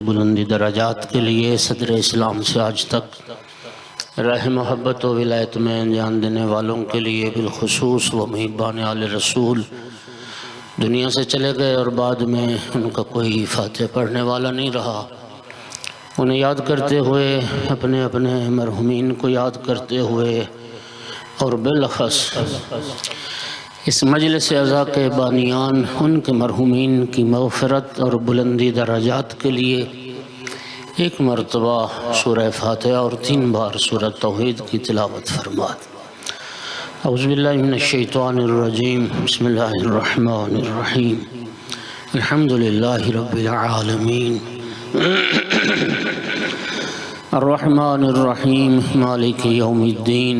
بلندی درجات کے لیے صدر اسلام سے آج تک راہ محبت و ولایت میں انجام دینے والوں کے لیے بالخصوص و محبان آل رسول دنیا سے چلے گئے اور بعد میں ان کا کوئی فاتح پڑھنے والا نہیں رہا، انہیں یاد کرتے ہوئے اپنے اپنے مرحومین کو یاد کرتے ہوئے اور بالاخص اس مجلس اعزا کے بانیان ان کے مرحومین کی مغفرت اور بلندی درجات کے لیے ایک مرتبہ سورہ فاتحہ اور 3 بار سورہ توحید کی تلاوت فرمائے۔ اعوذ باللہ من الشیطان الرجیم، بسم اللہ الرحمن الرحیم، الحمدللہ رب العالمین، الرحمن الرحیم، مالک یوم الدین،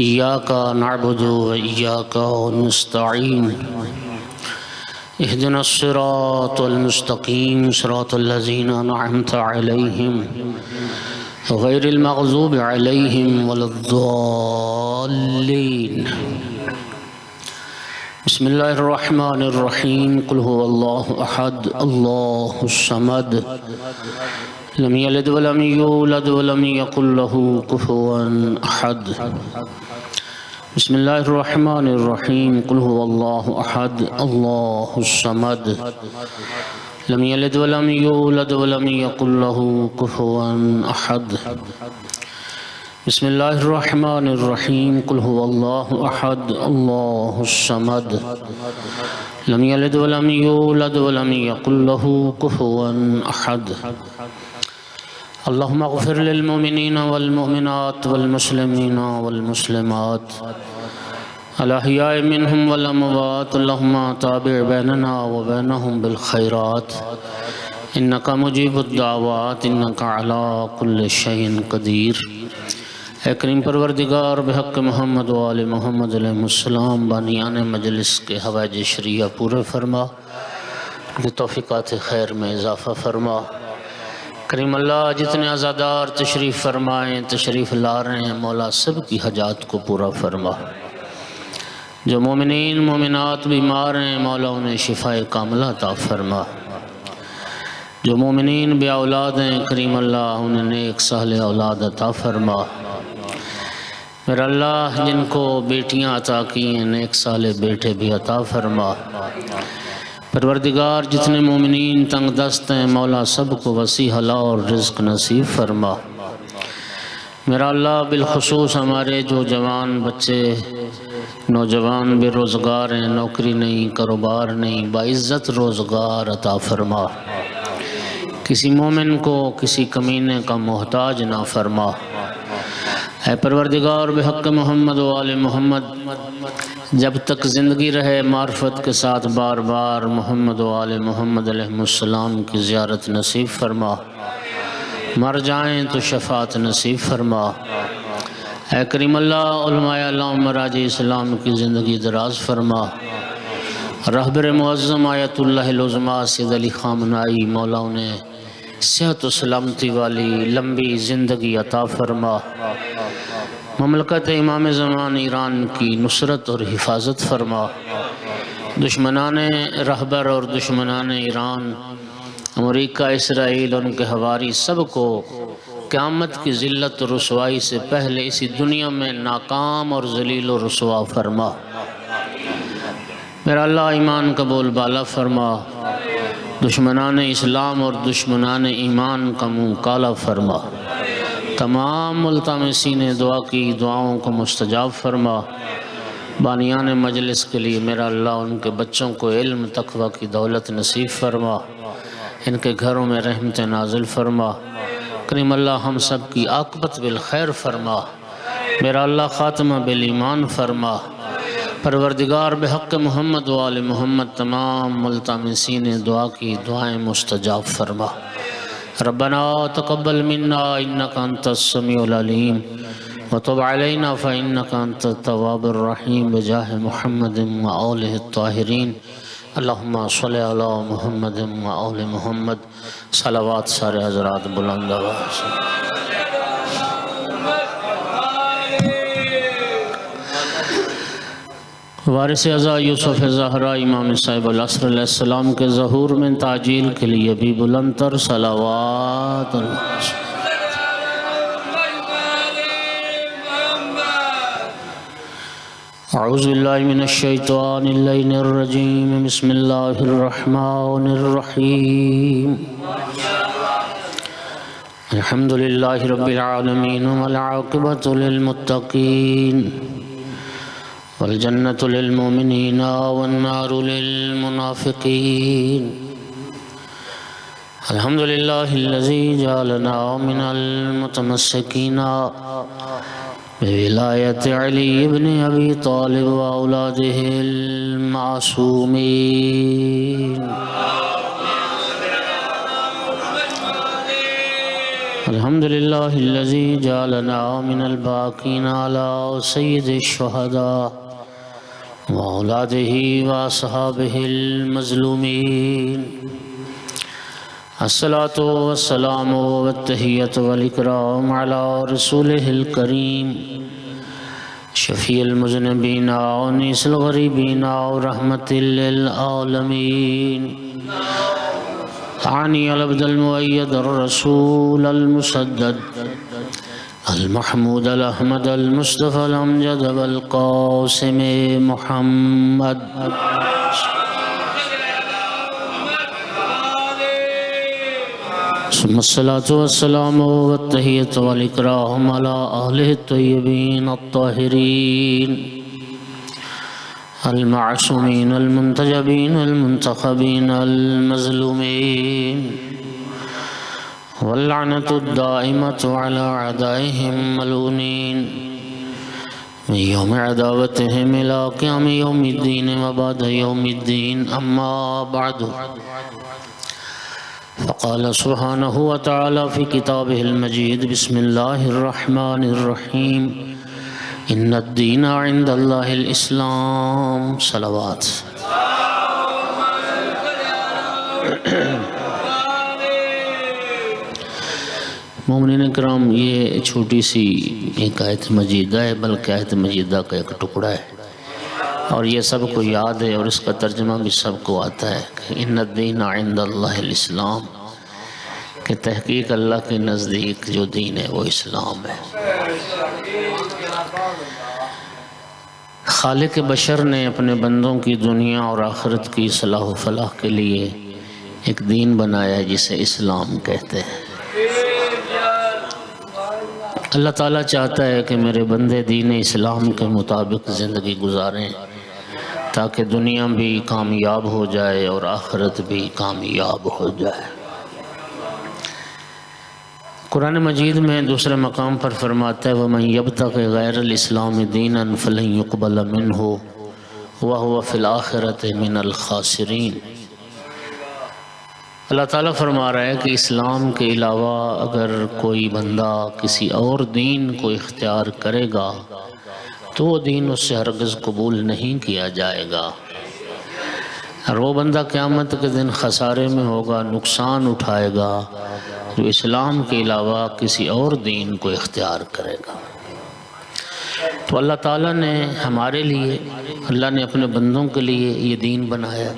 ایاک نعبد و ایاک نستعین، اہدنا الصراط المستقیم، صراط الذین انعمت علیہم غیر المغضوب علیہم ولا الضالین۔ بسم اللہ الرحمن الرحیم، قل هو اللہ احد اللہ الصمد لم یلد ولم یولد ولم یکن له کفوا احد۔ بسم اللہ الرحمن الرحیم، قل هو اللہ احد اللہ الصمد لم یلد ولم یولد ولم یکن له کفوا احد۔ بسم اللہ الرحمن الرحیم، قل هو اللہ احد اللہ الصمد لم یلد ولم یولد ولم یکن له کفوا احد۔ اللہم اغفر للمؤمنین والمؤمنات والمسلمین والمسلمات الاحیاء منہم والاموات، اللہم تابع بیننا وبینہم بالخیرات انکا مجیب الدعوات انکا علی کل شیء قدیر۔ اے کریم پروردگار، بحق محمد و آل محمد علیہ السلام بانیان مجلس کے حوائج شریعہ پورے فرما، کہ توفیقات خیر میں اضافہ فرما۔ کریم اللہ، جتنے عزادار تشریف فرمائیں تشریف لا رہے ہیں، مولا سب کی حاجات کو پورا فرما۔ جو مومنین مومنات بیمار ہیں، مولا انہیں شفاء کاملہ عطا فرما۔ جو مومنین بے اولاد ہیں، کریم اللہ انہیں نیک صالح اولاد عطا فرما۔ میرا اللہ، جن کو بیٹیاں عطا کی ہیں، نیک صالح بیٹے بھی عطا فرما۔ پروردگار، جتنے مومنین تنگ دست ہیں، مولا سب کو وسیع حلا اور رزق نصیب فرما۔ میرا اللہ، بالخصوص ہمارے جو جوان بچے نوجوان بے روزگار ہیں، نوکری نہیں، کاروبار نہیں، باعزت روزگار عطا فرما۔ کسی مومن کو کسی کمینے کا محتاج نہ فرما۔ اے پروردگار، بحق محمد و آل محمد، جب تک زندگی رہے معرفت کے ساتھ بار بار محمد و آل محمد علیہ السلام کی زیارت نصیب فرما۔ مر جائیں تو شفاعت نصیب فرما۔ اے کریم اللہ، علماء اللہ مراج اسلام کی زندگی دراز فرما۔ رہبر معظم آیت اللہ العظمیٰ سید علی خامنائی، مولا انہیں صحت و سلامتی والی لمبی زندگی عطا فرما۔ مملکت امام زمان ایران کی نصرت اور حفاظت فرما۔ دشمنان رہبر اور دشمنان ایران، امریکہ، اسرائیل، ان کے حواری، سب کو قیامت کی ذلت و رسوائی سے پہلے اسی دنیا میں ناکام اور ذلیل و رسوا فرما۔ میرا اللہ، ایمان کا بول بالا فرما۔ دشمنان اسلام اور دشمنان ایمان کا منہ کالا فرما۔ تمام ملتمسین دعا کی دعاؤں کو مستجاب فرما۔ بانیان مجلس کے لیے میرا اللہ ان کے بچوں کو علم تقوی کی دولت نصیب فرما۔ ان کے گھروں میں رحمت نازل فرما۔ کریم اللہ، ہم سب کی عاقبت بالخیر فرما۔ میرا اللہ، خاتمہ بالایمان فرما۔ پروردگار، بحق محمد و آل محمد، تمام ملتمسین دعا کی دعائیں مستجاب فرما۔ ربنا تقبل منا انك انت السميع العليم وتب علينا فانك انت التواب الرحيم بجاه محمد وآله الطاهرين۔ اللہم صلی علی محمد وآل محمد۔ صلوات سارے حضرات بلند آواز۔ وارث اعزا یوسف زہرا امام صاحب العصر علیہ السلام کے ظہور میں تعجیل کے لیے بھی بلند تر صلوات اعوذ باللہ من الشیطان اللعین الرجیم بسم اللہ الرحمن الرحیم الحمدللہ رب العالمین والعاقبۃ للمتقین والجنة للمؤمنین والنار للمنافقین الحمدللہ الذی جعلنا من المتمسکین بولایت علی ابن ابی طالب واولاده المعصومین الحمدللہ الذی جعلنا من الباقین علی سید الشہداء وأولاده وأصحابه المظلومين الصلاة والسلام والتحية والإكرام على رسوله الكريم شفيع المذنبين وأنيس الغريبين ورحمة للعالمين أعني العبد المؤيد الرسول المسدد المحمود الأحمد المصطفى الأمجد والقاسم محمد ثم الصلاة والسلام والتحية والإكرام على أهله الطيبين الطاهرين المعصومين المنتجبين المنتخبين المظلومين واللعنة الدائمة على أعدائهم ملعونين من يوم عداوتهم إلى قيام يوم الدين وبعد يوم الدين أما بعد فقال سبحانه وتعالى في كتابه المجيد بسم الله الرحمن الرحيم إن الدين عند الله الإسلام صلوات مومنین کرام، یہ چھوٹی سی ایک آیت مجیدہ ہے، بلکہ آیت مجیدہ کا ایک ٹکڑا ہے، اور یہ سب کو یاد ہے اور اس کا ترجمہ بھی سب کو آتا ہے کہ ان الدین عند اللہ الاسلام، کہ تحقیق اللہ کے نزدیک جو دین ہے وہ اسلام ہے۔ خالق بشر نے اپنے بندوں کی دنیا اور آخرت کی صلاح و فلاح کے لیے ایک دین بنایا جسے اسلام کہتے ہیں۔ اللہ تعالیٰ چاہتا ہے کہ میرے بندے دین اسلام کے مطابق زندگی گزاریں تاکہ دنیا بھی کامیاب ہو جائے اور آخرت بھی کامیاب ہو جائے۔ قرآن مجید میں دوسرے مقام پر فرماتا ہے وَمَنْ يَبْتَغِ غَيْرَ الْإِسْلَامِ دِينًا فَلَنْ يُقْبَلَ مِنْهُ وَهُوَ فِي الْآخِرَةِ مِنَ الْخَاسِرِينَ۔ اللہ تعالیٰ فرما رہا ہے کہ اسلام کے علاوہ اگر کوئی بندہ کسی اور دین کو اختیار کرے گا تو وہ دین اس سے ہرگز قبول نہیں کیا جائے گا، اور وہ بندہ قیامت کے دن خسارے میں ہوگا، نقصان اٹھائے گا جو اسلام کے علاوہ کسی اور دین کو اختیار کرے گا۔ تو اللہ تعالیٰ نے ہمارے لیے، اللہ نے اپنے بندوں کے لیے یہ دین بنایا۔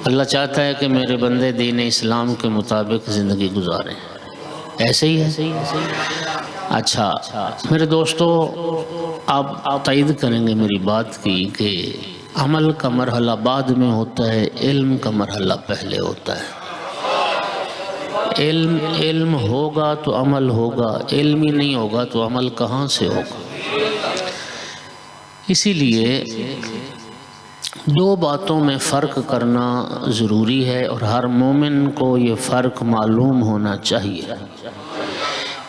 اللہ چاہتا ہے کہ میرے بندے دین اسلام کے مطابق زندگی گزاریں۔ ایسے ہی ہے؟ اچھا میرے دوستو، آپ تائید کریں گے میری بات کی کہ عمل کا مرحلہ بعد میں ہوتا ہے، علم کا مرحلہ پہلے ہوتا ہے۔ علم ہوگا تو عمل ہوگا، علم ہی نہیں ہوگا تو عمل کہاں سے ہوگا؟ اسی لیے دو باتوں میں فرق کرنا ضروری ہے اور ہر مومن کو یہ فرق معلوم ہونا چاہیے۔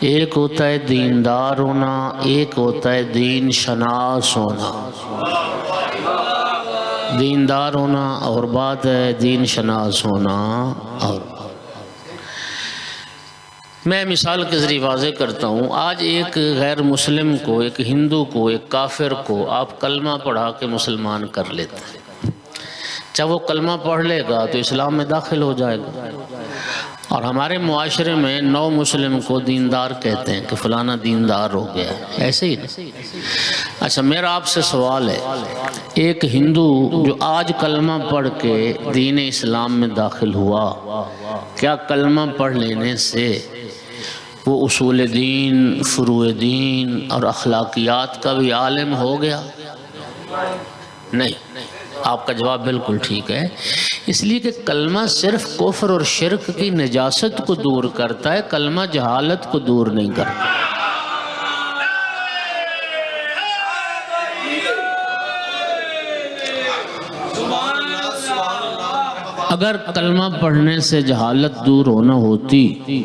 ایک ہوتا ہے دیندار ہونا، ایک ہوتا ہے دین شناس ہونا۔ دیندار ہونا اور بات ہے دین شناس ہونا۔ اور میں مثال کے ذریعے واضح کرتا ہوں، آج ایک غیر مسلم کو، ایک ہندو کو، ایک کافر کو آپ کلمہ پڑھا کے مسلمان کر لیتے ہیں۔ جب وہ کلمہ پڑھ لے گا تو اسلام میں داخل ہو جائے گا، اور ہمارے معاشرے میں نو مسلم کو دیندار کہتے ہیں کہ فلانا دیندار ہو گیا، ایسے ہی نہیں۔ اچھا میرا آپ سے سوال ہے، ایک ہندو جو آج کلمہ پڑھ کے دین اسلام میں داخل ہوا، کیا کلمہ پڑھ لینے سے وہ اصول دین، فروع دین اور اخلاقیات کا بھی عالم ہو گیا؟ نہیں۔ آپ کا جواب بالکل ٹھیک ہے، اس لیے کہ کلمہ صرف کفر اور شرک کی نجاست کو دور کرتا ہے، کلمہ جہالت کو دور نہیں کرتا۔ اگر کلمہ پڑھنے سے جہالت دور ہونا ہوتی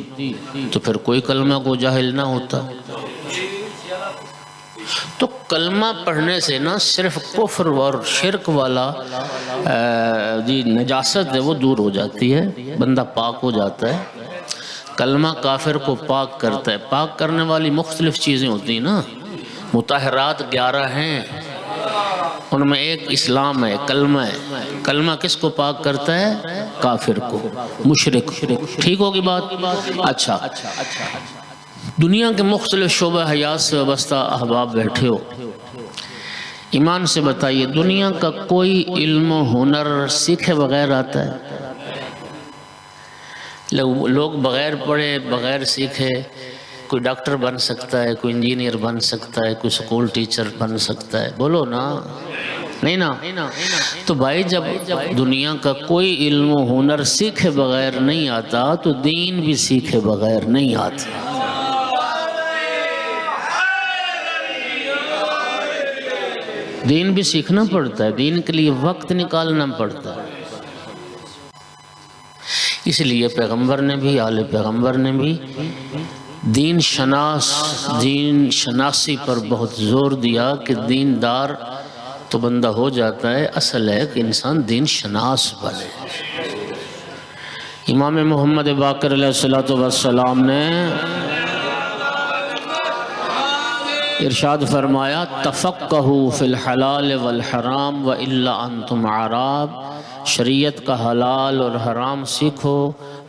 تو پھر کوئی کلمہ کو جاہل نہ ہوتا۔ تو کلمہ پڑھنے سے نہ صرف کفر اور شرک والا نجاست ہے وہ دور ہو جاتی ہے، بندہ پاک ہو جاتا ہے۔ کلمہ کافر کو پاک کرتا ہے۔ پاک کرنے والی مختلف چیزیں ہوتی ہیں نا، مطہرات 11 ہیں، ان میں ایک اسلام ہے، کلمہ ہے۔ کلمہ کس کو پاک کرتا ہے؟ کافر کو، مشرک۔ ٹھیک ہوگی بات؟ اچھا، دنیا کے مختلف شعبہ حیات سے وابستہ احباب بیٹھے ہو، ایمان سے بتائیے دنیا کا کوئی علم و ہنر سیکھے بغیر آتا ہے؟ لوگ بغیر پڑھے بغیر سیکھے، کوئی ڈاکٹر بن سکتا ہے، کوئی انجینئر بن سکتا ہے، کوئی سکول ٹیچر بن سکتا ہے، بولو نا، نہیں نا؟ تو بھائی جب دنیا کا کوئی علم و ہنر سیکھے بغیر نہیں آتا تو دین بھی سیکھے بغیر نہیں آتا۔ دین بھی سیکھنا پڑتا ہے، دین کے لیے وقت نکالنا پڑتا ہے۔ اس لیے پیغمبر نے بھی، آل پیغمبر نے بھی دین شناسی پر بہت زور دیا کہ دیندار تو بندہ ہو جاتا ہے، اصل ہے کہ انسان دین شناس بنے۔ امام محمد باقر علیہ السلام نے ارشاد فرمایا، تفقہوا فی الحلال والحرام والا انتم اعراب، شریعت کا حلال اور حرام سیکھو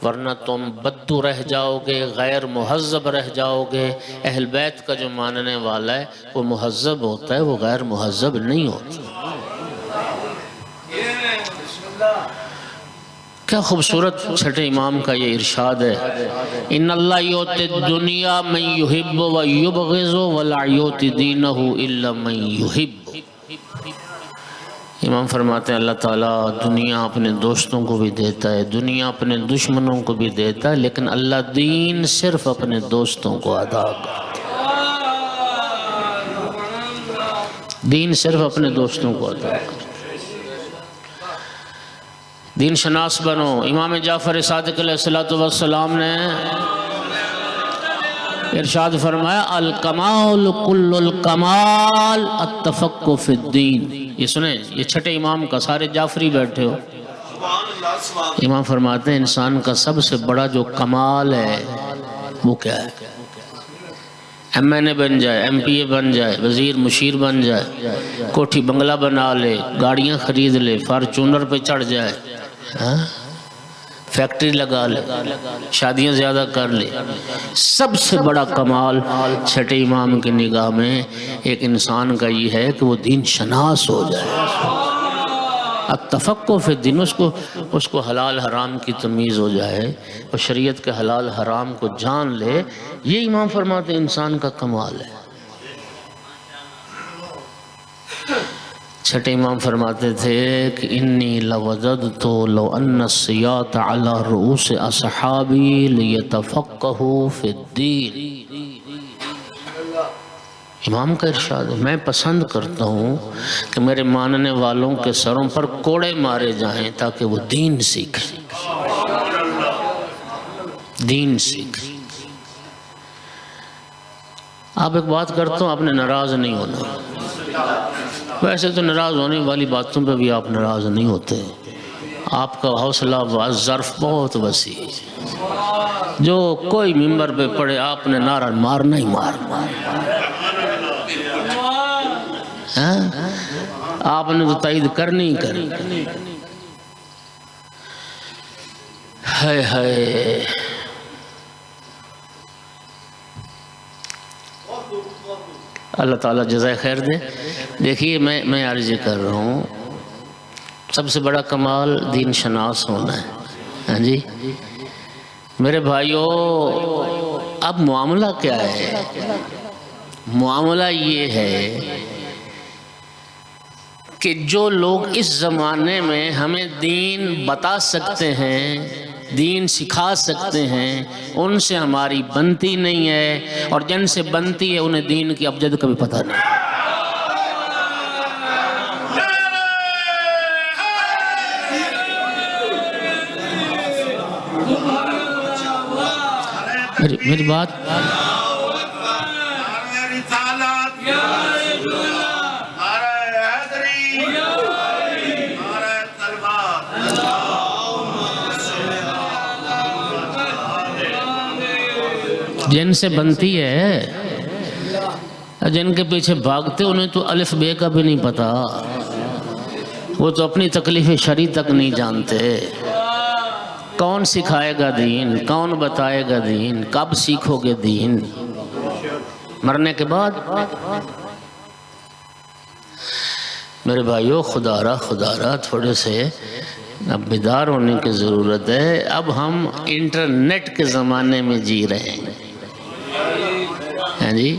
ورنہ تم بدو رہ جاؤ گے، غیر مہذب رہ جاؤ گے۔ اہل بیت کا جو ماننے والا ہے وہ مہذب ہوتا ہے، وہ غیر مہذب نہیں ہوتا۔ کیا خوبصورت چھٹے امام کا یہ ارشاد ہے، ان اللہ یؤتی الدنیا من یحب و یبغض ولا یؤتی دینہ الا من یحب۔ امام فرماتے ہیں اللہ تعالیٰ دنیا اپنے دوستوں کو بھی دیتا ہے، دنیا اپنے دشمنوں کو بھی دیتا ہے، لیکن اللہ دین صرف اپنے دوستوں کو عطا کرتا ہے۔ دین صرف اپنے دوستوں کو عطا کرتا ہے۔ دین شناس بنو۔ امام جعفر صادق علیہ السلام نے ارشاد فرمایا، الکمال کل الکمال التفقہ فی الدین۔ یہ سنیں، یہ چھٹے امام کا، سارے جعفری بیٹھے ہو۔ امام فرماتے ہیں انسان کا سب سے بڑا جو کمال ہے وہ کیا ہے؟ ایم این اے بن جائے، ایم پی اے بن جائے، وزیر مشیر بن جائے، کوٹھی بنگلہ بنا لے، گاڑیاں خرید لے، فارچونر پہ چڑھ جائے، فیکٹری لگا لے، شادیاں زیادہ کر لے، سب سے بڑا کمال چھٹے امام کی نگاہ میں ایک انسان کا یہ ہے کہ وہ دین شناس ہو جائے۔ التفقہ فی الدین، اس کو حلال حرام کی تمیز ہو جائے اور شریعت کے حلال حرام کو جان لے، یہ امام فرماتے ہیں انسان کا کمال ہے۔ چھٹے امام فرماتے تھے کہ انی لوددت لو ان السیاط علی رؤوس اصحابی لیتفقہوا فی الدین۔ امام کا ارشاد ہے، میں پسند کرتا ہوں کہ میرے ماننے والوں کے سروں پر کوڑے مارے جائیں تاکہ وہ دین سیکھیں، دین سیکھیں۔ آپ ایک بات کرتا ہوں، آپ نے ناراض نہیں ہونا۔ ویسے تو ناراض ہونے والی باتوں پہ بھی آپ ناراض نہیں ہوتے، آپ کا حوصلہ و ظرف بہت وسیع ہے۔ جو کوئی ممبر پہ پڑے آپ نے نعرہ مارنا ہی مارنا، آپ نے تو تائید کرنی ہی کرنی۔ ہائے ہائے اللہ تعالیٰ جزائے خیر دے۔ دیکھیے میں عرض کر رہا ہوں، سب سے بڑا کمال دین شناس ہونا ہے۔ ہاں جی میرے بھائیوں، اب معاملہ کیا ہے؟ معاملہ یہ ہے کہ جو لوگ اس زمانے میں ہمیں دین بتا سکتے ہیں، دین سکھا سکتے ہیں، ان سے ہماری بنتی نہیں ہے، اور جن سے بنتی ہے انہیں دین کی ابجد کبھی پتہ نہیں۔ میری بات جن سے بنتی ہے، جن کے پیچھے بھاگتے انہیں تو الف بے کا بھی نہیں پتا، وہ تو اپنی تکلیف شرعی تک نہیں جانتے۔ کون سکھائے گا دین؟ کون بتائے گا دین؟ کب سیکھو گے دین؟ مرنے کے بعد؟ میرے بھائیو، خدا را تھوڑے سے اب بیدار ہونے کی ضرورت ہے۔ اب ہم انٹرنیٹ کے زمانے میں جی رہے ہیں۔ ہاں جی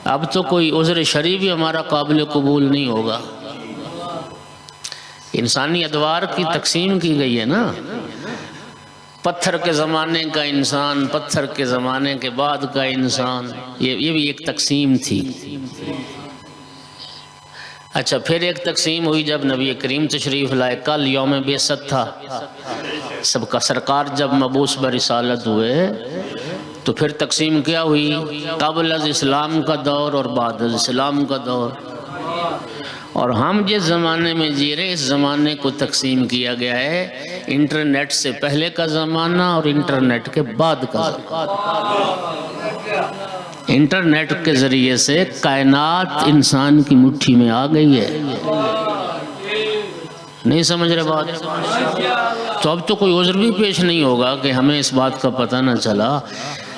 اب تو کوئی عذر شرعی بھی ہمارا قابل قبول نہیں ہوگا۔ انسانی ادوار کی تقسیم کی گئی ہے نا، پتھر کے زمانے کا انسان، پتھر کے زمانے کے بعد کا انسان، یہ بھی ایک تقسیم تھی۔ اچھا، پھر ایک تقسیم ہوئی جب نبی کریم تشریف لائے، کل یوم بعثت تھا، سب کا سرکار جب مبعوث برسالت ہوئے تو پھر تقسیم کیا ہوئی؟ قبل از اسلام کا دور اور بعد از اسلام کا دور۔ اور ہم جس زمانے میں جی رہے، اس زمانے کو تقسیم کیا گیا ہے انٹرنیٹ سے پہلے کا زمانہ اور انٹرنیٹ کے بعد کا زمانہ۔ انٹرنیٹ کے ذریعے سے کائنات انسان کی مٹھی میں آ گئی ہے۔ نہیں سمجھ رہے بات؟ تو اب تو کوئی عذر بھی پیش نہیں ہوگا کہ ہمیں اس بات کا پتہ نہ چلا۔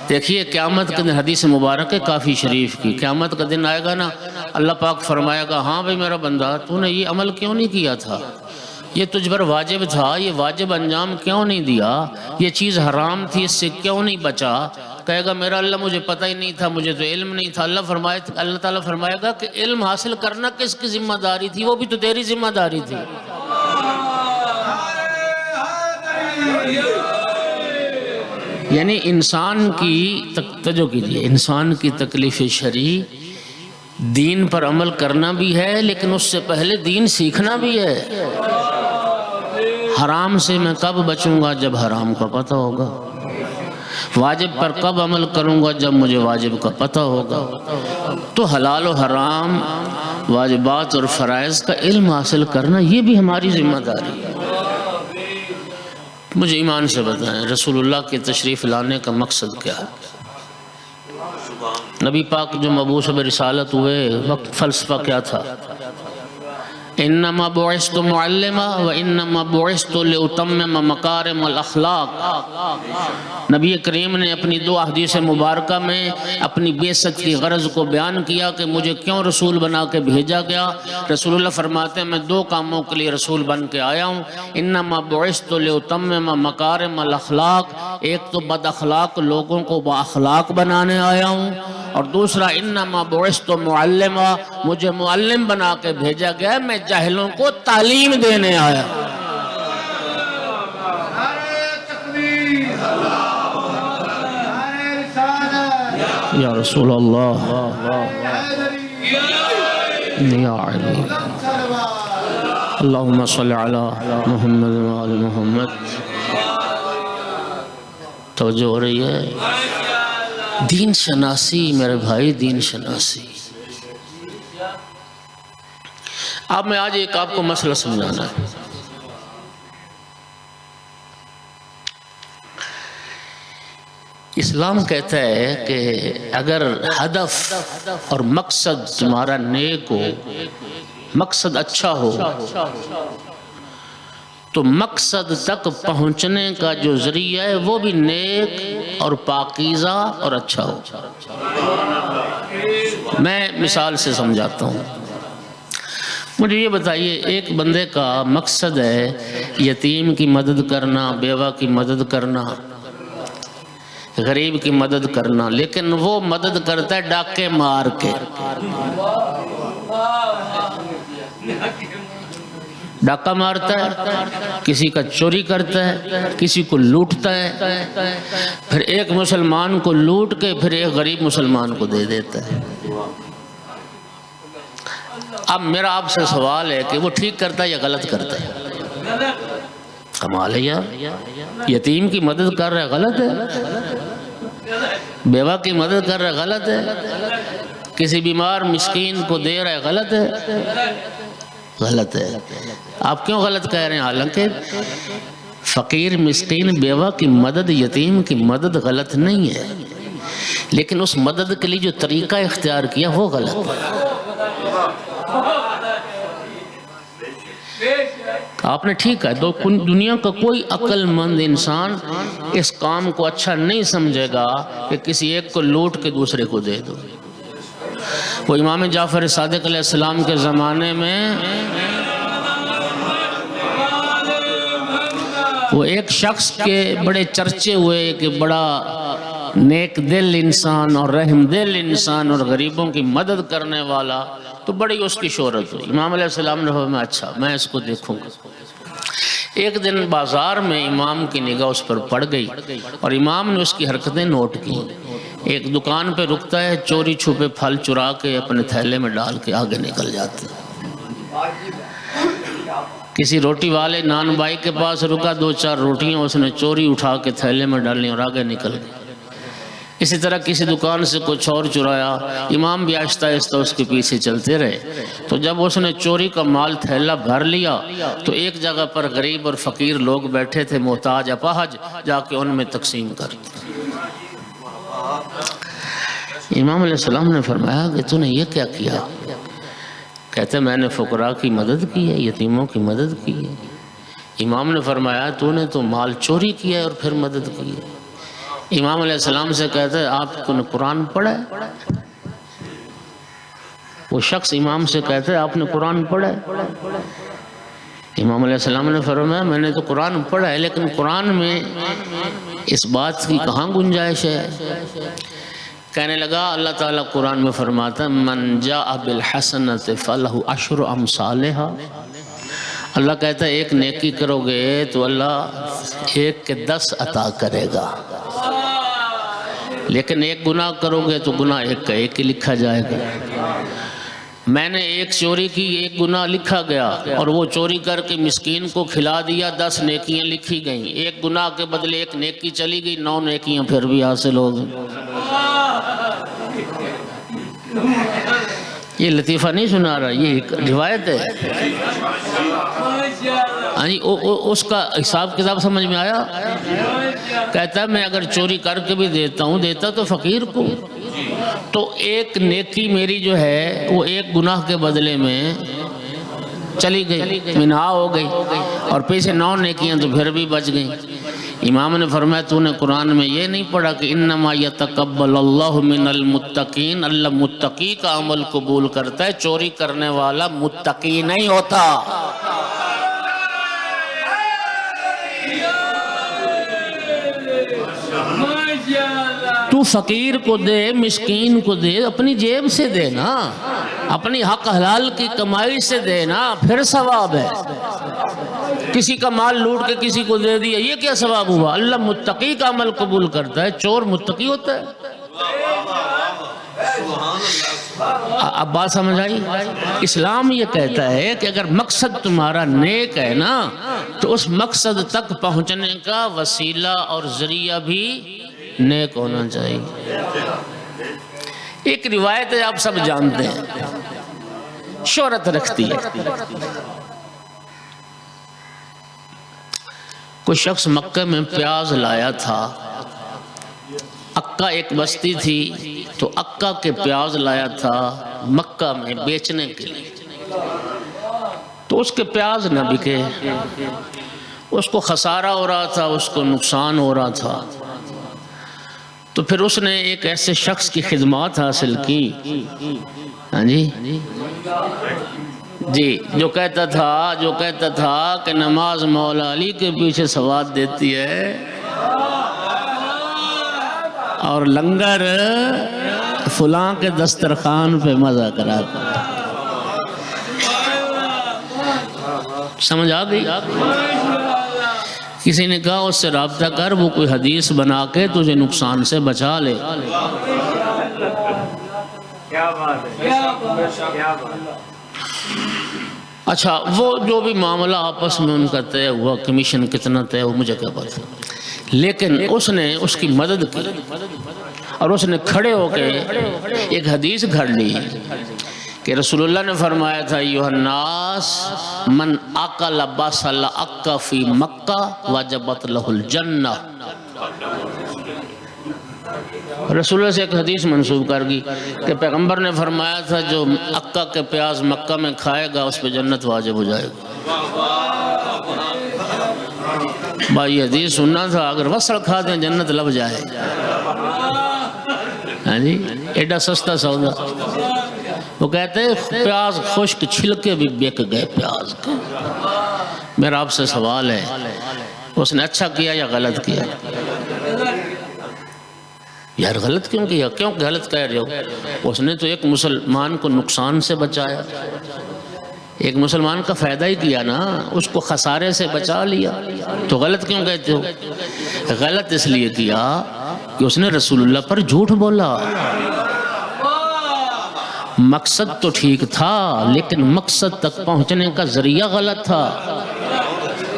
دیکھیے قیامت کے دن، حدیث مبارک ہے کافی شریف کی، قیامت کا دن آئے گا نا، اللہ پاک فرمائے گا، ہاں بھئی میرا بندہ، تو نے یہ عمل کیوں نہیں کیا تھا؟ یہ تجھ پر واجب تھا، یہ واجب انجام کیوں نہیں دیا؟ یہ چیز حرام تھی، اس سے کیوں نہیں بچا؟ کہے گا میرا اللہ مجھے پتہ ہی نہیں تھا، مجھے تو علم نہیں تھا۔ اللہ تعالیٰ فرمائے گا کہ علم حاصل کرنا کس کی ذمہ داری تھی؟ وہ بھی تو تیری ذمہ داری تھی۔ یعنی انسان کی توجہ کیجیے، انسان کی تکلیف شرعی دین پر عمل کرنا بھی ہے، لیکن اس سے پہلے دین سیکھنا بھی ہے۔ حرام سے میں کب بچوں گا؟ جب حرام کا پتہ ہوگا۔ واجب پر کب عمل کروں گا؟ جب مجھے واجب کا پتہ ہوگا۔ تو حلال و حرام، واجبات اور فرائض کا علم حاصل کرنا یہ بھی ہماری ذمہ داری ہے۔ مجھے ایمان سے بتائیں، رسول اللہ کے تشریف لانے کا مقصد کیا ہے؟ نبی پاک جو مبعوث برسالت ہوئے، وقت فلسفہ کیا تھا؟ انما بعثت معلما وانما بعثت لاتمم مکارم الاخلاق۔ نبی کریم نے اپنی دو احادیث مبارکہ میں اپنی بعثت کی غرض کو بیان کیا کہ مجھے کیوں رسول بنا کے بھیجا گیا۔ رسول اللہ فرماتے ہیں میں دو کاموں کے لیے رسول بن کے آیا ہوں۔ انما بعثت لاتمم مکارم الاخلاق، ایک تو بد اخلاق لوگوں کو با اخلاق بنانے آیا ہوں، اور دوسرا انما بعثت معلما، مجھے معلم بنا کے بھیجا گیا، میں جاہلوں کو تعلیم دینے آیا۔ یا رسول اللہ، یا علی، اللہم صلی علی محمد و آل محمد۔ توجہ ہو رہی ہے؟ دین شناسی میرے بھائی، دین شناسی۔ اب میں آج ایک آپ کو مسئلہ سمجھانا ہے۔ اسلام کہتا ہے کہ اگر ہدف اور مقصد تمہارا نیک ہو، مقصد اچھا ہو، تو مقصد تک پہنچنے کا جو ذریعہ ہے وہ بھی نیک اور پاکیزہ اور اچھا ہو۔ میں مثال سے سمجھاتا ہوں۔ مجھے یہ بتائیے، ایک بندے کا مقصد ہے یتیم کی مدد کرنا، بیوہ کی مدد کرنا، غریب کی مدد کرنا، لیکن وہ مدد کرتا ہے ڈاکے مار کے، ڈاکہ مارتا ہے، کسی کا چوری کرتا ہے، کسی کو لوٹتا ہے، پھر ایک مسلمان کو لوٹ کے پھر ایک غریب مسلمان کو دے دیتا ہے۔ اب میرا آپ سے سوال ہے کہ وہ ٹھیک کرتا ہے یا غلط کرتا ہے؟ کمال ہے یار، یتیم کی مدد کر رہا ہے غلط ہے، بیوہ کی مدد کر رہا ہے غلط ہے، کسی بیمار مسکین کو دے رہا ہے غلط ہے، غلط ہے۔ آپ کیوں غلط کہہ رہے ہیں؟ حالانکہ فقیر مسکین بیوہ کی مدد، یتیم کی مدد غلط نہیں ہے، لیکن اس مدد کے لیے جو طریقہ اختیار کیا وہ غلط ہے۔ آپ نے ٹھیک ہے، دنیا کا کوئی عقل مند انسان اس کام کو اچھا نہیں سمجھے گا کہ کسی ایک کو لوٹ کے دوسرے کو دے دو۔ وہ امام جعفر صادق علیہ السلام کے زمانے میں وہ ایک شخص کے بڑے چرچے ہوئے کہ بڑا نیک دل انسان اور رحم دل انسان اور غریبوں کی مدد کرنے والا، تو بڑی اس کی شہرت ہوئی۔ امام علیہ السلام نے فرمایا اچھا میں اس کو دیکھوں گا۔ ایک دن بازار میں امام کی نگاہ اس پر پڑ گئی اور امام نے اس کی حرکتیں نوٹ کی۔ ایک دکان پہ رکتا ہے، چوری چھپے پھل چرا کے اپنے تھیلے میں ڈال کے آگے نکل جاتے ہیں۔ کسی روٹی والے نان بائی کے پاس رکا، 2-4 روٹیاں اس نے چوری اٹھا کے تھیلے میں ڈالیں اور آگے نکل گئے۔ اسی طرح کسی دکان سے کچھ اور چرایا، امام بھی آہستہ آہستہ اس کے پیچھے چلتے رہے۔ تو جب اس نے چوری کا مال تھیلا بھر لیا تو ایک جگہ پر غریب اور فقیر لوگ بیٹھے تھے، محتاج اپاہج، جا کے ان میں تقسیم کرتے۔ امام علیہ السلام نے فرمایا کہ تو نے یہ کیا کیا؟ کہتے میں نے فقراء کی مدد کی ہے، یتیموں کی مدد کی ہے۔ امام نے فرمایا تو نے تو مال چوری کیا ہے اور پھر مدد کی ہے۔ امام علیہ السلام سے کہتے ہیں آپ کو نے قرآن پڑھا ہے؟ وہ شخص امام سے کہتے ہیں آپ نے قرآن پڑھا ہے؟ امام علیہ السلام نے فرمایا میں نے تو قرآن پڑھا ہے، لیکن قرآن میں اس بات کی کہاں گنجائش ہے؟ کہنے لگا اللہ تعالیٰ قرآن میں فرماتا ہے من جاء بالحسنۃ فلہ عشر امثالھا۔ اللہ کہتا ہے ایک نیکی کرو گے تو اللہ 1 کے 10 عطا کرے گا، لیکن ایک گناہ کرو گے تو گناہ 1 کا 1 ہی لکھا جائے گا۔ میں نے ایک چوری کی، 1 گناہ لکھا گیا، اور وہ چوری کر کے مسکین کو کھلا دیا، 10 نیکیاں لکھی گئیں۔ 1 گناہ کے بدلے 1 نیکی چلی گئی، 9 نیکیاں پھر بھی حاصل ہو گئیں۔ یہ لطیفہ نہیں سنا رہا، یہ ایک روایت ہے۔ اس کا حساب کتاب سمجھ میں آیا؟ کہتا ہے میں اگر چوری کر کے بھی دیتا تو فقیر کو، تو 1 نیکی میری جو ہے وہ 1 گناہ کے بدلے میں چلی گئی، منہا ہو گئی، اور پیچھے 9 نیکیاں تو پھر بھی بچ گئیں۔ امام نے فرمایا تو نے قرآن میں یہ نہیں پڑھا کہ انما یتقبل اللہ من المتقین، اللہ متقی کا عمل قبول کرتا ہے، چوری کرنے والا متقی نہیں ہوتا۔ تو فقیر کو دے، مسکین کو دے، اپنی جیب سے دے نا، اپنی حق حلال کی کمائی سے دے نا، پھر ثواب ہے۔ کسی کا مال لوٹ کے کسی کو دے دیا، یہ کیا ثواب ہوا؟ اللہ متقی کا عمل قبول کرتا ہے، چور متقی ہوتا ہے۔ اب بات سمجھ آئی؟ اسلام یہ کہتا ہے کہ اگر مقصد تمہارا نیک ہے نا تو اس مقصد تک پہنچنے کا وسیلہ اور ذریعہ بھی نیک ہونا چاہیے۔ ایک روایت ہے آپ سب جانتے ہیں، شہرت رکھتی ہے۔ کوئی شخص مکہ میں پیاز لایا تھا، عکا ایک بستی تھی تو عکا کے پیاز لایا تھا مکہ میں بیچنے کے لیے، تو اس کے پیاز نہ بکے، اس کو خسارہ ہو رہا تھا، اس کو نقصان ہو رہا تھا۔ تو پھر اس نے ایک ایسے شخص کی خدمات حاصل کی، ہاں جی، جو کہتا تھا کہ نماز مولا علی کے پیچھے ثواب دیتی ہے اور لنگر فلاں کے دسترخوان پہ مزہ کراتا ہے۔ سمجھ آ گئی؟ کسی نے کہا اس سے رابطہ کر، وہ کوئی حدیث بنا کے تجھے نقصان سے بچا لے۔ اچھا، وہ جو بھی معاملہ آپس میں ان کا طے ہوا، کمیشن کتنا طے ہوا مجھے کیا پتا، لیکن اس نے اس کی مدد کی اور اس نے کھڑے ہو کے ایک حدیث گھڑ لی کہ رسول اللہ نے فرمایا تھا ایھا الناس من اکل بصل اک فی مکہ وجبت لہ الجنہ۔ رسول اللہ سے ایک حدیث منسوب کر گئی کہ پیغمبر نے فرمایا تھا جو اکا کے پیاز مکہ میں کھائے گا اس پہ جنت واجب ہو جائے گا۔ بھائی حدیث سننا تھا، اگر وصل کھا دیں جنت لب جائے، ہاں جی، ایڈا سستا سودا۔ وہ کہتے ہیں پیاز خشک چھلکے بھی بک گئے پیاز کے۔ میرا آپ سے سوال ہے، اس نے اچھا کیا یا غلط کیا؟ یار غلط کیوں کیا؟ کیوں غلط کہہ رہے ہو؟ اس نے تو ایک مسلمان کو نقصان سے بچایا، ایک مسلمان کا فائدہ ہی کیا نا، اس کو خسارے سے بچا لیا، تو غلط کیوں کہتے ہو؟ غلط اس لیے کیا کہ اس نے رسول اللہ پر جھوٹ بولا۔ مقصد تو ٹھیک تھا لیکن مقصد تک پہنچنے کا ذریعہ غلط تھا۔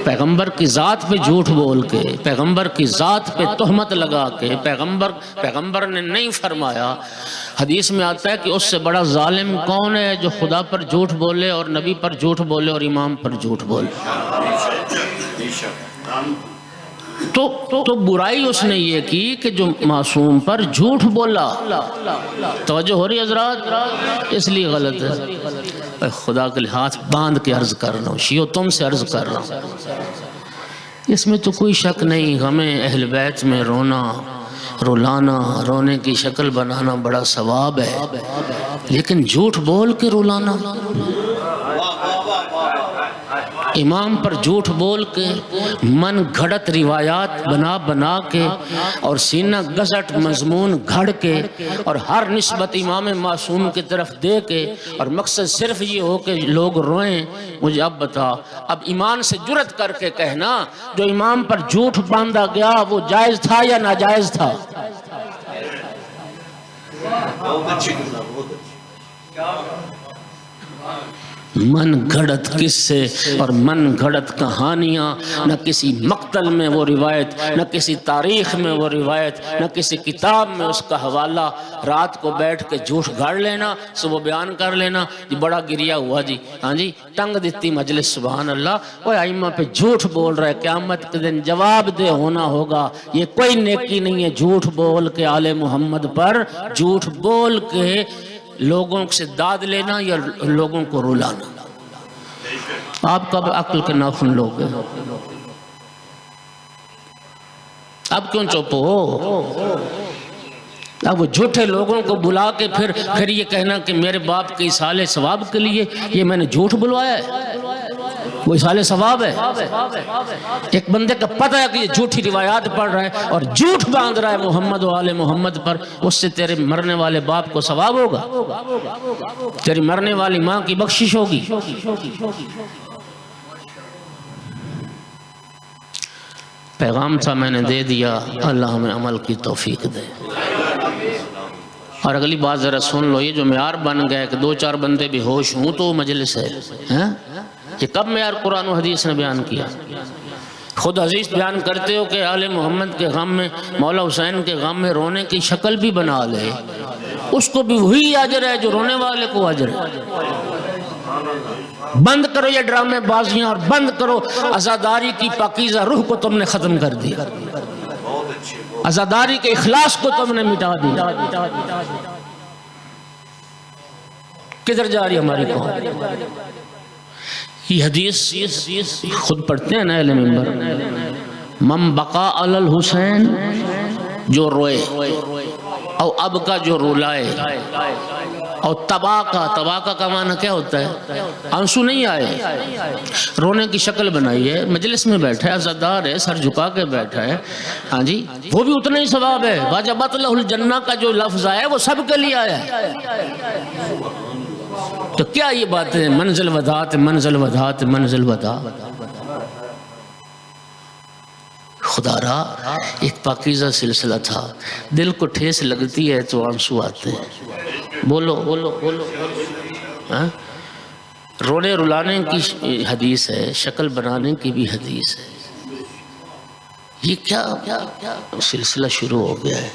پیغمبر کی ذات پہ جھوٹ بول کے، پیغمبر کی ذات پہ تہمت لگا کے، پیغمبر نے نہیں فرمایا۔ حدیث میں آتا ہے کہ اس سے بڑا ظالم کون ہے؟ جو خدا پر جھوٹ بولے اور نبی پر جھوٹ بولے اور امام پر جھوٹ بولے۔ تو برائی اس نے یہ کی کہ جو معصوم پر جھوٹ بولا۔ توجہ ہو رہی حضرات؟ اس لیے غلط ہے۔ خدا کے ہاتھ باندھ کے عرض کر رہا ہوں، شیعو تم سے عرض کر رہا ہوں، اس میں تو کوئی شک نہیں، ہمیں اہل بیت میں رونا، رلانا، رونے کی شکل بنانا بڑا ثواب ہے، لیکن جھوٹ بول کے رلانا، امام پر جھوٹ بول کے، من گھڑت روایات بنا کے اور سینہ گزٹ مضمون گھڑ کے اور ہر نسبت امام معصوم کی طرف دے کے، اور مقصد صرف یہ ہو کہ لوگ روئیں۔ مجھے اب بتا، اب ایمان سے جرت کر کے کہنا جو امام پر جھوٹ باندھا گیا وہ جائز تھا یا ناجائز تھا؟ من گھڑت قصے اور من گھڑت کہانیاں، نہ کسی مقتل میں وہ روایت، نہ کسی تاریخ میں وہ روایت، نہ کسی کتاب میں اس کا حوالہ، رات کو بیٹھ کے جھوٹ گھڑ لینا، صبح بیان کر لینا جی بڑا گریا ہوا جی، ہاں جی ٹنگ دیتی مجلس، سبحان اللہ۔ وہ ائمہ پہ جھوٹ بول رہے، قیامت کے دن جواب دہ ہونا ہوگا۔ یہ کوئی نیکی نہیں ہے جھوٹ بول کے آل محمد پر، جھوٹ بول کے لوگوں سے داد لینا یا لوگوں کو رلانا۔ آپ کب عقل کے ناخن لوگ ہیں؟ اب کیوں چپ ہو؟ اب وہ جھوٹے لوگوں کو بلا کے پھر یہ کہنا کہ میرے باپ کے اصالِ ثواب کے لیے یہ میں نے جھوٹ بلوایا ہے، وہ اصالِ ثواب ہے۔ ایک بندے کا پتہ ہے کہ یہ جھوٹی روایات پڑھ رہا ہے اور جھوٹ باندھ رہا ہے محمد و آل محمد پر، اس سے تیرے مرنے والے باپ کو ثواب ہوگا، تیری مرنے والی ماں کی بخشش ہوگی۔ پیغام تھا میں نے دے دیا، اللہ ہمیں عمل کی توفیق دے۔ اور اگلی بات ذرا سن لو، یہ جو معیار بن گیا کہ دو چار بندے بھی ہوش ہوں تو مجلس ہے، یہ کب معیار قرآن و حدیث نے بیان کیا؟ خود حدیث بیان کرتے ہو کہ آل محمد کے غم میں، مولا حسین کے غم میں رونے کی شکل بھی بنا لے، اس کو بھی وہی اجر ہے جو رونے والے کو اجر ہے۔ بند کرو یہ ڈرامے بازیاں اور بند کرو عزاداری کی پاکیزہ روح کو تم نے ختم کر دیا، عزاداری کے اخلاص کو تم نے مٹا دیا۔ کدھر جا رہی ہماری قوم؟ یہ حدیث خود پڑھتے ہیں نا اہل منبر، من بقا علی الحسین جو روئے، اور اب کا جو رولائے، اور تباہ کا معنی کیا ہوتا ہے؟ آنسو نہیں آئے، رونے کی شکل بنائی ہے، مجلس میں بیٹھا ہے، عزادار ہے، سر جھکا کے بیٹھا ہے، ہاں جی، وہ بھی اتنا ہی ثواب ہے۔ واجبت لہ الجنہ کا جو لفظ آیا ہے وہ سب کے لیے آیا ہے۔ تو کیا یہ بات ہے؟ منزل وداعت، منزل وداعت، منزل وداعت۔ خدا را ایک پاکیزہ سلسلہ تھا، دل کو ٹھیس لگتی ہے تو آنسو آتے ہیں۔ بولو بولو بولو، رونے رلانے کی حدیث ہے، شکل بنانے کی بھی حدیث ہے۔ یہ کیا سلسلہ شروع ہو گیا ہے؟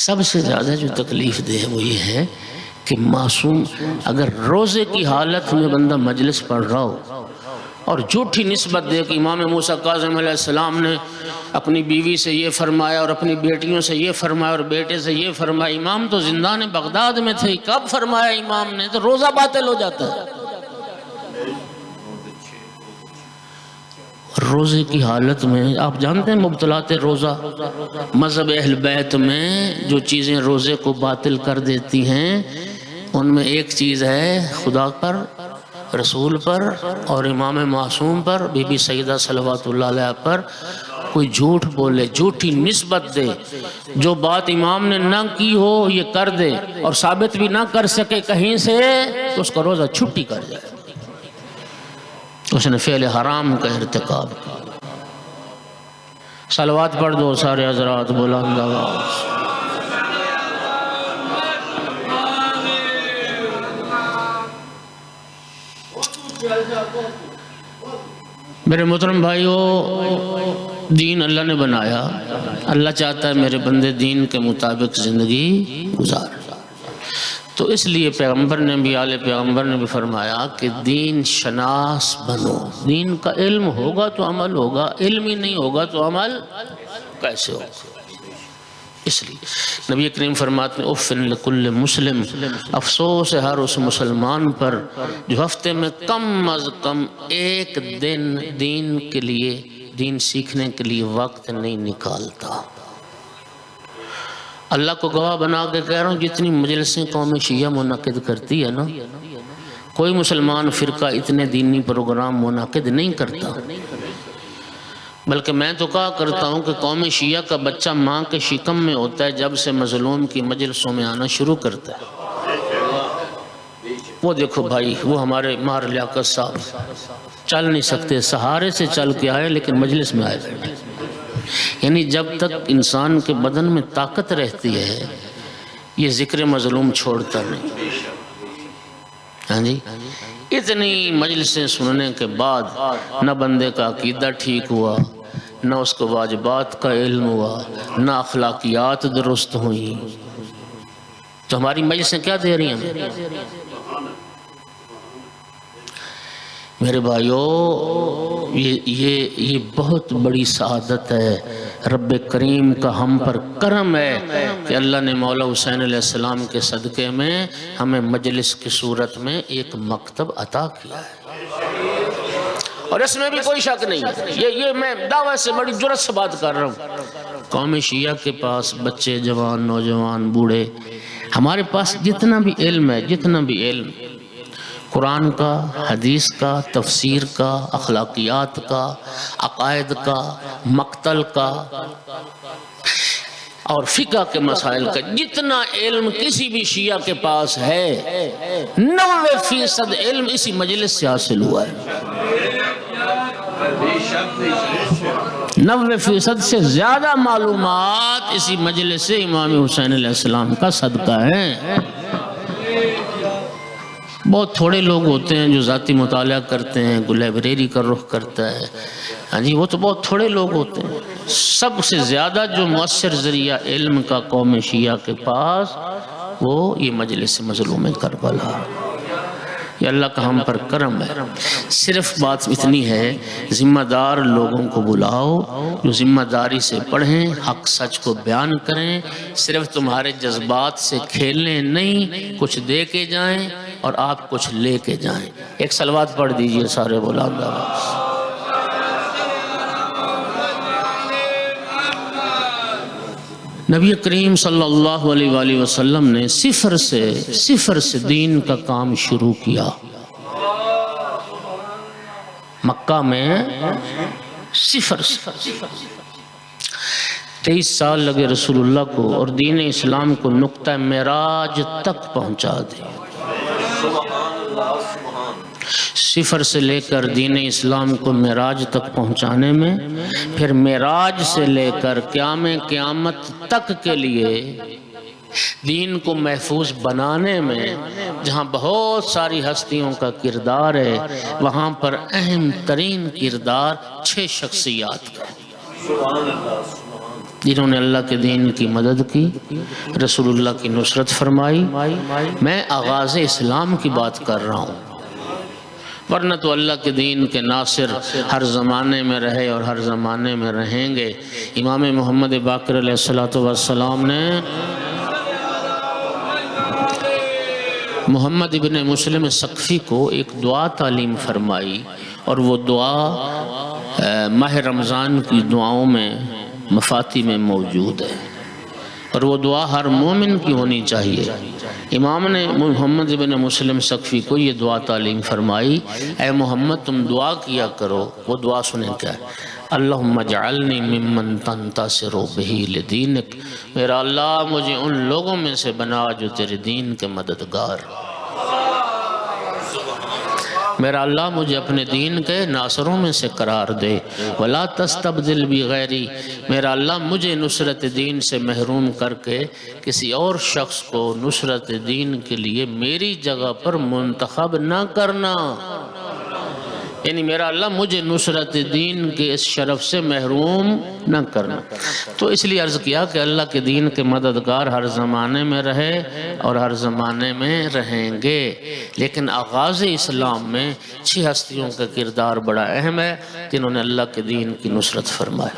سب سے زیادہ جو تکلیف دہ وہ یہ ہے کہ معصوم اگر روزے کی حالت میں بندہ مجلس پڑھ رہا ہو اور جھوٹی نسبت دے کہ امام موسیٰ کاظم علیہ السلام نے اپنی بیوی سے یہ فرمایا اور اپنی بیٹیوں سے یہ فرمایا اور بیٹے سے یہ فرمایا، امام تو زندان بغداد میں تھے، کب فرمایا امام نے؟ تو روزہ باطل ہو جاتا ہے۔ روزے کی حالت میں آپ جانتے ہیں مبطلات روزہ، مذہب اہل بیت میں جو چیزیں روزے کو باطل کر دیتی ہیں ان میں ایک چیز ہے خدا پر، رسول پر اور امام معصوم پر، بی بی سیدہ صلوات اللہ علیہ پر کوئی جھوٹ بولے، جھوٹی نسبت دے، جو بات امام نے نہ کی ہو یہ کر دے اور ثابت بھی نہ کر سکے کہیں سے تو اس کا روزہ چھٹی کر جائے، اس نے فعل حرام کا ارتکاب کیا۔ صلوات پڑھ دو سارے حضرات، بلند آواز۔ میرے محترم بھائیو، دین اللہ نے بنایا، اللہ چاہتا ہے میرے بندے دین کے مطابق زندگی گزار، تو اس لیے پیغمبر نے بھی، آل پیغمبر نے بھی فرمایا کہ دین شناس بنو۔ دین کا علم ہوگا تو عمل ہوگا، علم ہی نہیں ہوگا تو عمل کیسے ہوگا؟ اس لیے نبی کریم فرماتے ہیں اُفٍ لکل مسلم، افسوس ہے ہر اس مسلمان پر جو ہفتے میں کم از کم ایک دن دین کے لیے، دین سیکھنے کے لیے وقت نہیں نکالتا۔ اللہ کو گواہ بنا کے کہہ رہا ہوں، جتنی مجلسیں قوم شیعہ منعقد کرتی ہے نا، کوئی مسلمان فرقہ اتنے دینی پروگرام منعقد نہیں کرتا، بلکہ میں تو کہا کرتا ہوں کہ قوم شیعہ کا بچہ ماں کے شکم میں ہوتا ہے جب سے مظلوم کی مجلسوں میں آنا شروع کرتا ہے۔ وہ دیکھو بھائی، وہ ہمارے مار لیاقت صاحب چل نہیں سکتے، سہارے سے چل کے آئے لیکن مجلس میں آئے بیٹھے، یعنی جب تک انسان کے بدن میں طاقت رہتی ہے یہ ذکر مظلوم چھوڑتا نہیں۔ ہاں جی، اتنی مجلسیں سننے کے بعد نہ بندے کا عقیدہ ٹھیک ہوا، نہ اس کو واجبات کا علم ہوا، نہ اخلاقیات درست ہوئی، تو ہماری مجلسیں کیا دے رہی ہیں؟ میرے بھائیو، یہ بہت بڑی سعادت ہے، رب کریم کا ہم پر کرم ہے کہ اللہ نے مولا حسین علیہ السلام کے صدقے میں ہمیں مجلس کی صورت میں ایک مکتب عطا کیا ہے، اور اس میں بھی کوئی شک نہیں، یہ میں دعوے سے بڑی جرات سے بات کر رہا ہوں۔ قوم شیعہ کے پاس بچے، جوان، نوجوان، بوڑھے، ہمارے پاس جتنا بھی علم ہے، جتنا بھی علم قرآن کا، حدیث کا، تفسیر کا، اخلاقیات کا، عقائد کا، مقتل کا اور فقہ کے مسائل کا، جتنا علم کسی بھی شیعہ کے پاس ہے 90% علم اسی مجلس سے حاصل ہوا ہے۔ 90% سے زیادہ معلومات اسی مجلس سے امام حسین علیہ السلام کا صدقہ ہے۔ بہت تھوڑے لوگ ہوتے ہیں جو ذاتی مطالعہ کرتے ہیں، کوئی لائبریری کا رخ کرتا ہے، ہاں جی، وہ تو بہت تھوڑے لوگ ہوتے ہیں۔ سب سے زیادہ جو مؤثر ذریعہ علم کا قوم شیعہ کے پاس وہ یہ مجلس مظلوم کربلا، یہ اللہ کا ہم پر کرم ہے۔ صرف بات اتنی ہے، ذمہ دار لوگوں کو بلاؤ جو ذمہ داری سے پڑھیں، حق سچ کو بیان کریں، صرف تمہارے جذبات سے کھیلنے نہیں، کچھ دے کے جائیں اور آپ کچھ لے کے جائیں۔ ایک صلوات پڑھ دیجئے سارے بلند آواز۔ نبی کریم صلی اللہ علیہ وآلہ وسلم نے صفر سے دین کا کام شروع کیا. مکہ میں صفر سے 23 سال لگے رسول اللہ کو اور دین اسلام کو نقطہ معراج تک پہنچا دیا. صفر سے لے کر دین اسلام کو معراج تک پہنچانے میں، پھر معراج سے لے کر قیامت تک کے لیے دین کو محفوظ بنانے میں جہاں بہت ساری ہستیوں کا کردار ہے، وہاں پر اہم ترین کردار 6 شخصیات کا، جنہوں نے اللہ کے دین کی مدد کی، رسول اللہ کی نصرت فرمائی. میں آغاز اسلام کی بات کر رہا ہوں، ورنہ تو اللہ کے دین کے ناصر ہر زمانے میں رہے اور ہر زمانے میں رہیں گے. امام محمد باقر علیہ السلام نے محمد ابن مسلم سقفی کو ایک دعا تعلیم فرمائی، اور وہ دعا ماہ رمضان کی دعاؤں میں مفاتی میں موجود ہے، اور وہ دعا ہر مومن کی ہونی چاہیے. امام نے محمد ابن مسلم سقفی کو یہ دعا تعلیم فرمائی، اے محمد تم دعا کیا کرو. وہ دعا سنیں کیا ہے؟ اللہم اجعلنی ممن تنتصر بہ لدینک، میرا اللہ مجھے ان لوگوں میں سے بنا جو تیرے دین کے مددگار. میرا اللہ مجھے اپنے دین کے ناصروں میں سے قرار دے. ولا تستبدل بغیری، میرا اللہ مجھے نصرت دین سے محروم کر کے کسی اور شخص کو نصرت دین کے لیے میری جگہ پر منتخب نہ کرنا. یعنی میرا اللہ مجھے نصرت دین کے اس شرف سے محروم نہ کرنا. تو اس لیے عرض کیا کہ اللہ کے دین کے مددگار ہر زمانے میں رہے اور ہر زمانے میں رہیں گے، لیکن آغاز اسلام میں 6 ہستیوں کا کردار بڑا اہم ہے جنہوں نے اللہ کے دین کی نصرت فرمائی.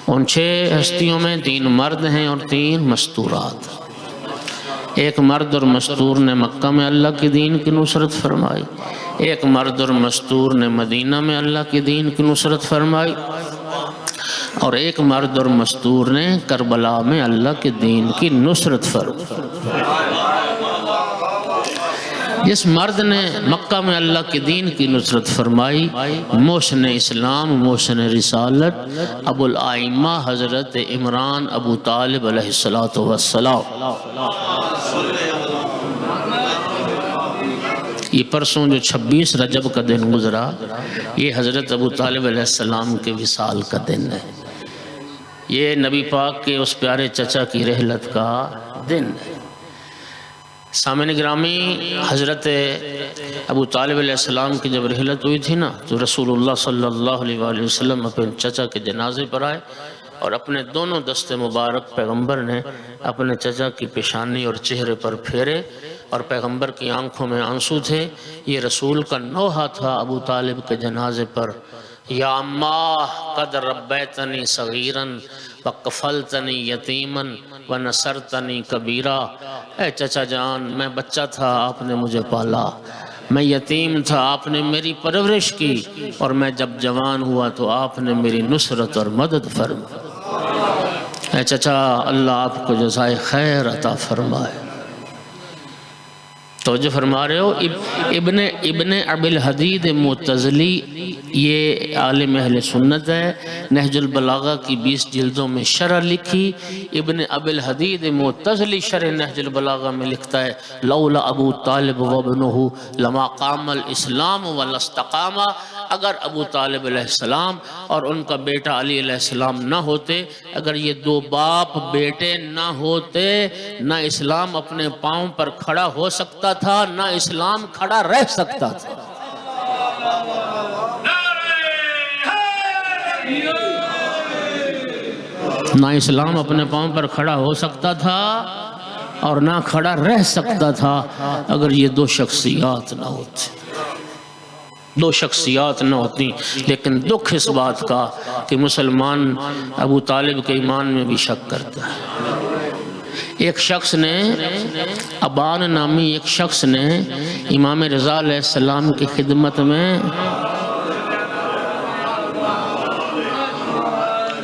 ان 6 ہستیوں میں 3 مرد ہیں اور 3 مستورات. ایک مرد اور مستور نے مکہ میں اللہ کے دین کی نصرت فرمائی، ایک مرد اور مستور نے مدینہ میں اللہ کے دین کی نصرت فرمائی، اور ایک مرد اور مستور نے کربلا میں اللہ کے دین کی نصرت فرمائی. جس مرد نے مکہ میں اللہ کے دین کی نصرت فرمائی، محسن اسلام محسن رسالت ابو الائمہ حضرت عمران ابو طالب علیہ السلام. یہ پرسوں جو 26 رجب کا دن گزرا، یہ حضرت ابو طالب علیہ السلام کے وصال کا دن ہے. یہ نبی پاک کے اس پیارے چچا کی رحلت کا دن ہے. سامعین گرامی، حضرت ابو طالب علیہ السلام کی جب رحلت ہوئی تھی نا، تو رسول اللہ صلی اللہ علیہ وآلہ وسلم اپنے چچا کے جنازے پر آئے، اور اپنے دونوں دست مبارک پیغمبر نے اپنے چچا کی پیشانی اور چہرے پر پھیرے، اور پیغمبر کی آنکھوں میں آنسو تھے. یہ رسول کا نوحہ تھا ابو طالب کے جنازے پر. یا اماں قد ربیتنی صغیراً وکفلتنی یتیماً ونصرتنی کبیرا، اے چچا جان میں بچہ تھا آپ نے مجھے پالا، میں یتیم تھا آپ نے میری پرورش کی، اور میں جب جوان ہوا تو آپ نے میری نصرت اور مدد فرمائی. اے چچا اللہ آپ کو جزائے خیر عطا فرمائے. توجہ فرما رہے ہو؟ ابن ابی الحدید معتزلی یہ عالم اہل سنت ہے، نہج البلاغہ کی 20 جلدوں میں شرح لکھی. ابن ابی الحدید معتزلی شرح نہج البلاغہ میں لکھتا ہے لولا ابو طالب وابنہ لما قام الاسلام ولا استقام. اگر ابو طالب علیہ السلام اور ان کا بیٹا علی علیہ السلام نہ ہوتے، اگر یہ 2 باپ بیٹے نہ ہوتے، نہ اسلام اپنے پاؤں پر کھڑا ہو سکتا تھا، نہ اسلام کھڑا رہ سکتا تھا. نہ اسلام اپنے پاؤں پر کھڑا ہو سکتا تھا اور نہ کھڑا رہ سکتا تھا اگر یہ 2 شخصیات نہ ہوتی. 2 شخصیات نہ ہوتی. لیکن دکھ اس بات کا کہ مسلمان ابو طالب کے ایمان میں بھی شک کرتا ہے. ایک شخص نے، ابان نامی ایک شخص نے امام رضا علیہ السلام کی خدمت میں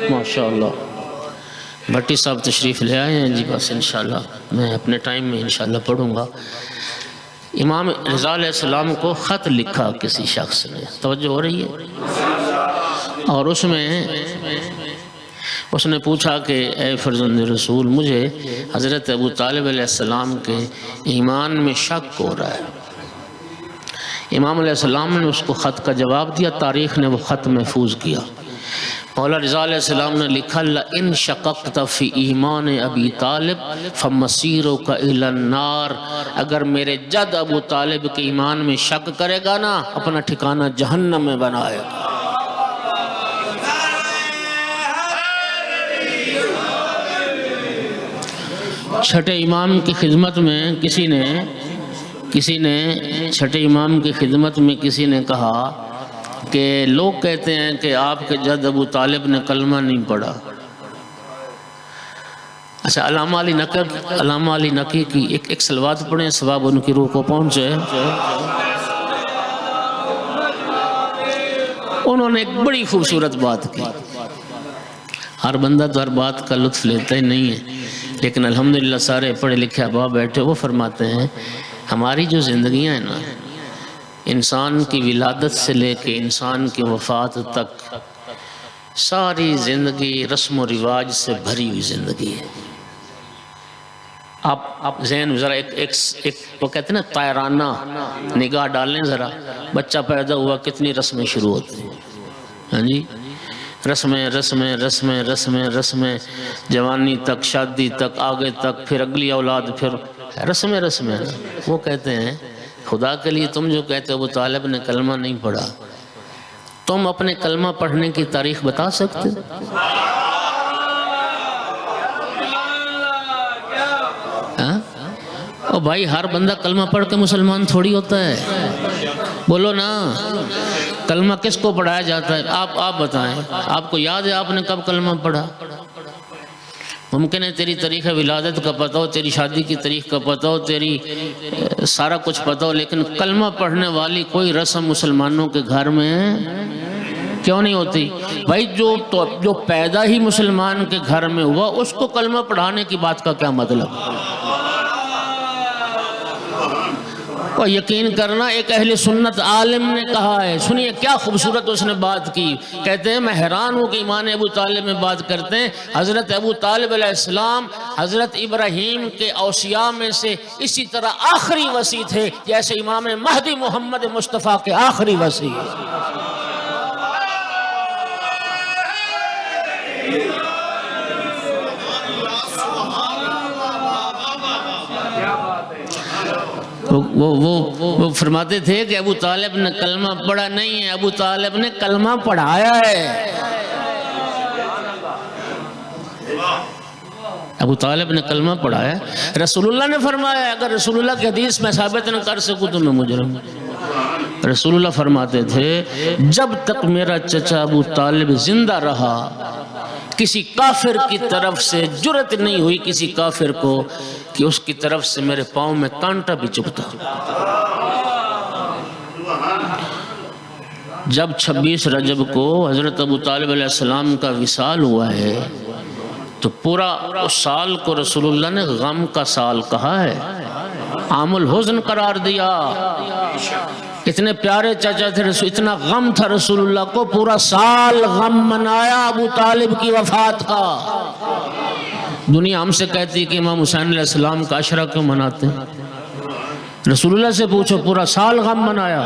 ماشاءاللہ بھٹی صاحب تشریف لے آئے ہیں جی، بس انشاءاللہ میں اپنے ٹائم میں انشاءاللہ پڑھوں گا۔ امام رضا علیہ السلام کو خط لکھا کسی شخص نے، توجہ ہو رہی ہے، اور اس میں اس نے پوچھا کہ اے فرزند رسول، مجھے حضرت ابو طالب علیہ السلام کے ایمان میں شک ہو رہا ہے۔ امام علیہ السلام نے اس کو خط کا جواب دیا، تاریخ نے وہ خط محفوظ کیا۔ مولا رضا علیہ السلام نے لکھا لَإِن شَقَقْتَ فِي ایمان ابی طالب فَمَصِيرُكَ إِلَى النَّارِ، اگر میرے جد ابو طالب کے ایمان میں شک کرے گا نا، اپنا ٹھکانہ جہنم میں بنائے گا۔ چھٹے امام کی خدمت میں کسی نے چھٹے امام کی خدمت میں کسی نے کہا کہ لوگ کہتے ہیں کہ آپ کے جد ابو طالب نے کلمہ نہیں پڑھا۔ اچھا، علامہ علی نقی کی ایک صلوات پڑھیں، ثواب ان کی روح کو پہنچے۔ انہوں نے ایک بڑی خوبصورت بات کی۔ ہر بندہ تو ہر بات کا لطف لیتا ہی نہیں ہے، لیکن الحمدللہ سارے پڑھے لکھے احباب بیٹھے، وہ فرماتے ہیں ہماری جو زندگیاں ہیں نا، انسان کی ولادت سے لے کے انسان کی وفات تک ساری زندگی رسم و رواج سے بھری ہوئی زندگی ہے۔ آپ ذہن ذرا ایک وہ کہتے ہیں نا طائرانہ نگاہ ڈالیں ذرا، بچہ پیدا ہوا کتنی رسمیں شروع ہوتی ہیں، ہاں جی، رسمیں جوانی تک، شادی تک، آگے تک، پھر اگلی اولاد، پھر رسمیں۔ وہ کہتے ہیں خدا کے لیے تم جو کہتے ہو ابو طالب نے کلمہ نہیں پڑھا، تم اپنے کلمہ پڑھنے کی تاریخ بتا سکتے؟ او بھائی، ہر بندہ کلمہ پڑھ کے مسلمان تھوڑی ہوتا ہے، بولو نا، کلمہ کس کو پڑھایا جاتا ہے؟ آپ بتائیں، آپ کو یاد ہے آپ نے کب کلمہ پڑھا؟ ممکن ہے تیری تاریخ ولادت کا پتہ ہو، تیری شادی کی تاریخ کا پتہ ہو، تیری سارا کچھ پتہ ہو، لیکن کلمہ پڑھنے والی کوئی رسم مسلمانوں کے گھر میں کیوں نہیں ہوتی؟ بھائی جو پیدا ہی مسلمان کے گھر میں ہوا، اس کو کلمہ پڑھانے کی بات کا کیا مطلب؟ اور یقین کرنا، ایک اہل سنت عالم نے کہا ہے، سنیے کیا خوبصورت اس نے بات کی، کہتے ہیں میں حیران ہوں کہ ایمان ابو طالب میں بات کرتے ہیں، حضرت ابو طالب علیہ السلام حضرت ابراہیم کے اوصیاء میں سے اسی طرح آخری وصی تھے جیسے امام مہدی محمد مصطفیٰ کے آخری وصی۔ وہ فرماتے تھے کہ ابو طالب نے کلمہ پڑھا نہیں ہے، ابو طالب نے کلمہ پڑھایا ہے۔ ابو طالب نے کلمہ پڑھایا ہے، رسول اللہ نے فرمایا، اگر رسول اللہ کی حدیث میں ثابت نہ کر سکوں تو میں مجرم۔ رسول اللہ فرماتے تھے جب تک میرا چچا ابو طالب زندہ رہا، کسی کافر کی طرف سے جرت نہیں ہوئی کسی کافر کو کہ اس کی طرف سے میرے پاؤں میں کانٹا بھی چبھتا۔ جب 26 رجب کو حضرت ابو طالب علیہ السلام کا وصال ہوا ہے تو پورا اس سال کو رسول اللہ نے غم کا سال کہا ہے، عام الحزن قرار دیا۔ اتنے پیارے چچا تھے، اتنا غم تھا رسول اللہ کو، پورا سال غم منایا ابو طالب کی وفات کا۔ دنیا ہم سے کہتی کہ امام حسین علیہ السلام کا عشرہ کیوں مناتے ہیں؟ رسول اللہ سے پوچھو، پورا سال غم منایا،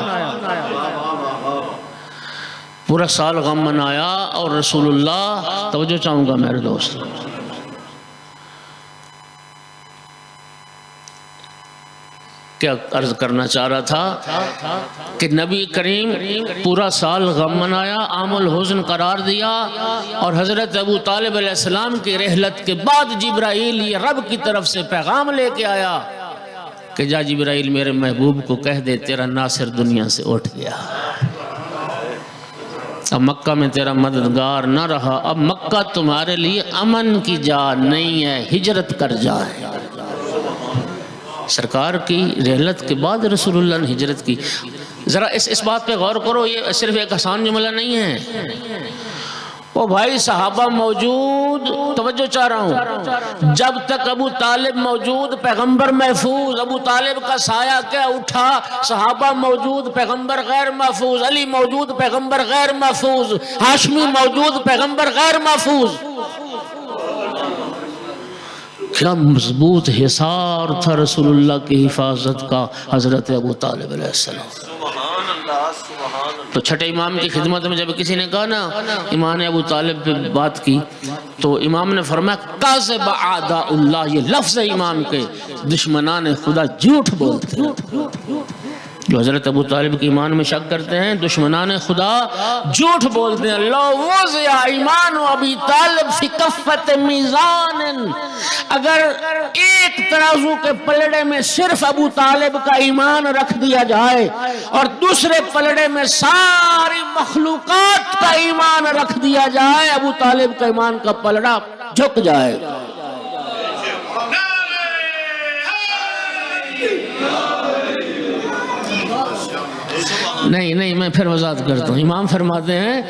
پورا سال غم منایا۔ اور رسول اللہ، توجہ چاہوں گا میرے دوست، کیا عرض کرنا چاہ رہا تھا کہ نبی کریم پورا سال غم منایا، عام الحزن قرار دیا، اور حضرت ابو طالب علیہ السلام کی رحلت کے بعد جبرائیل یہ رب کی طرف سے پیغام لے کے آیا کہ جا جبرائیل میرے محبوب کو کہہ دے تیرا ناصر دنیا سے اٹھ گیا، اب مکہ میں تیرا مددگار نہ رہا، اب مکہ تمہارے لیے امن کی جا نہیں ہے، ہجرت کر جائے۔ سرکار کی رحلت کے بعد رسول اللہ نے ہجرت کی۔ ذرا اس بات پہ غور کرو، یہ صرف ایک آسان جملہ نہیں ہے۔ وہ بھائی صحابہ موجود، توجہ چاہ رہا ہوں، جب تک ابو طالب موجود پیغمبر محفوظ، ابو طالب کا سایہ کیا اٹھا، صحابہ موجود پیغمبر غیر محفوظ، علی موجود پیغمبر غیر محفوظ، ہاشمی موجود پیغمبر غیر محفوظ۔ کیا مضبوط حصار تھا رسول اللہ کی حفاظت کا حضرت ابو طالب علیہ السلام۔ تو چھٹے امام کی خدمت میں جب کسی نے کہا نا امام ابو طالب پہ بات کی تو امام نے فرمایا کاذب اعداء اللہ، یہ لفظ ہے امام کے، دشمنان خدا جھوٹ بولتے ہیں۔ جو حضرت ابو طالب کی ایمان میں شک کرتے ہیں دشمنان خدا جھوٹ بولتے ہیں۔ لو وضع ایمان ابی طالب فی کفۃ میزان، اگر ایک ترازو کے پلڑے میں صرف ابو طالب کا ایمان رکھ دیا جائے اور دوسرے پلڑے میں ساری مخلوقات کا ایمان رکھ دیا جائے، ابو طالب کا ایمان کا پلڑا جھک جائے گا۔ نہیں میں پھر وضاحت کرتا ہوں۔ امام فرماتے ہیں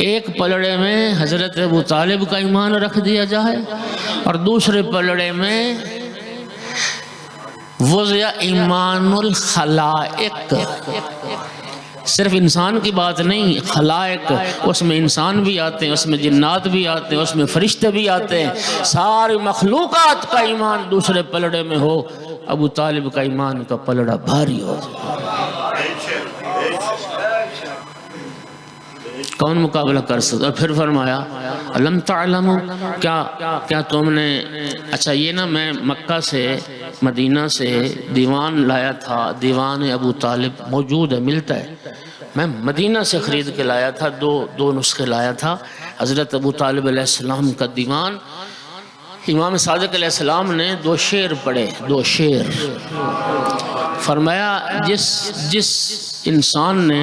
ایک پلڑے میں حضرت ابو طالب کا ایمان رکھ دیا جائے اور دوسرے پلڑے میں وضع ایمان الخلائق، صرف انسان کی بات نہیں، خلائق، اس میں انسان بھی آتے ہیں، اس میں جنات بھی آتے ہیں، اس میں فرشتے بھی آتے ہیں، ساری مخلوقات کا ایمان دوسرے پلڑے میں ہو، ابو طالب کا ایمان کا پلڑا بھاری ہو۔ کون مقابلہ کر سکتا؟ اور پھر فرمایا علم تعلم، کیا تم نے، اچھا یہ نا میں مکہ سے مدینہ سے دیوان لایا تھا، دیوان ابو طالب موجود ہے، ملتا ہے، میں مدینہ سے خرید کے لایا تھا، دو نسخے لایا تھا، حضرت ابو طالب علیہ السلام کا دیوان۔ امام صادق علیہ السلام نے 2 شعر پڑھے، 2 شعر، فرمایا جس انسان نے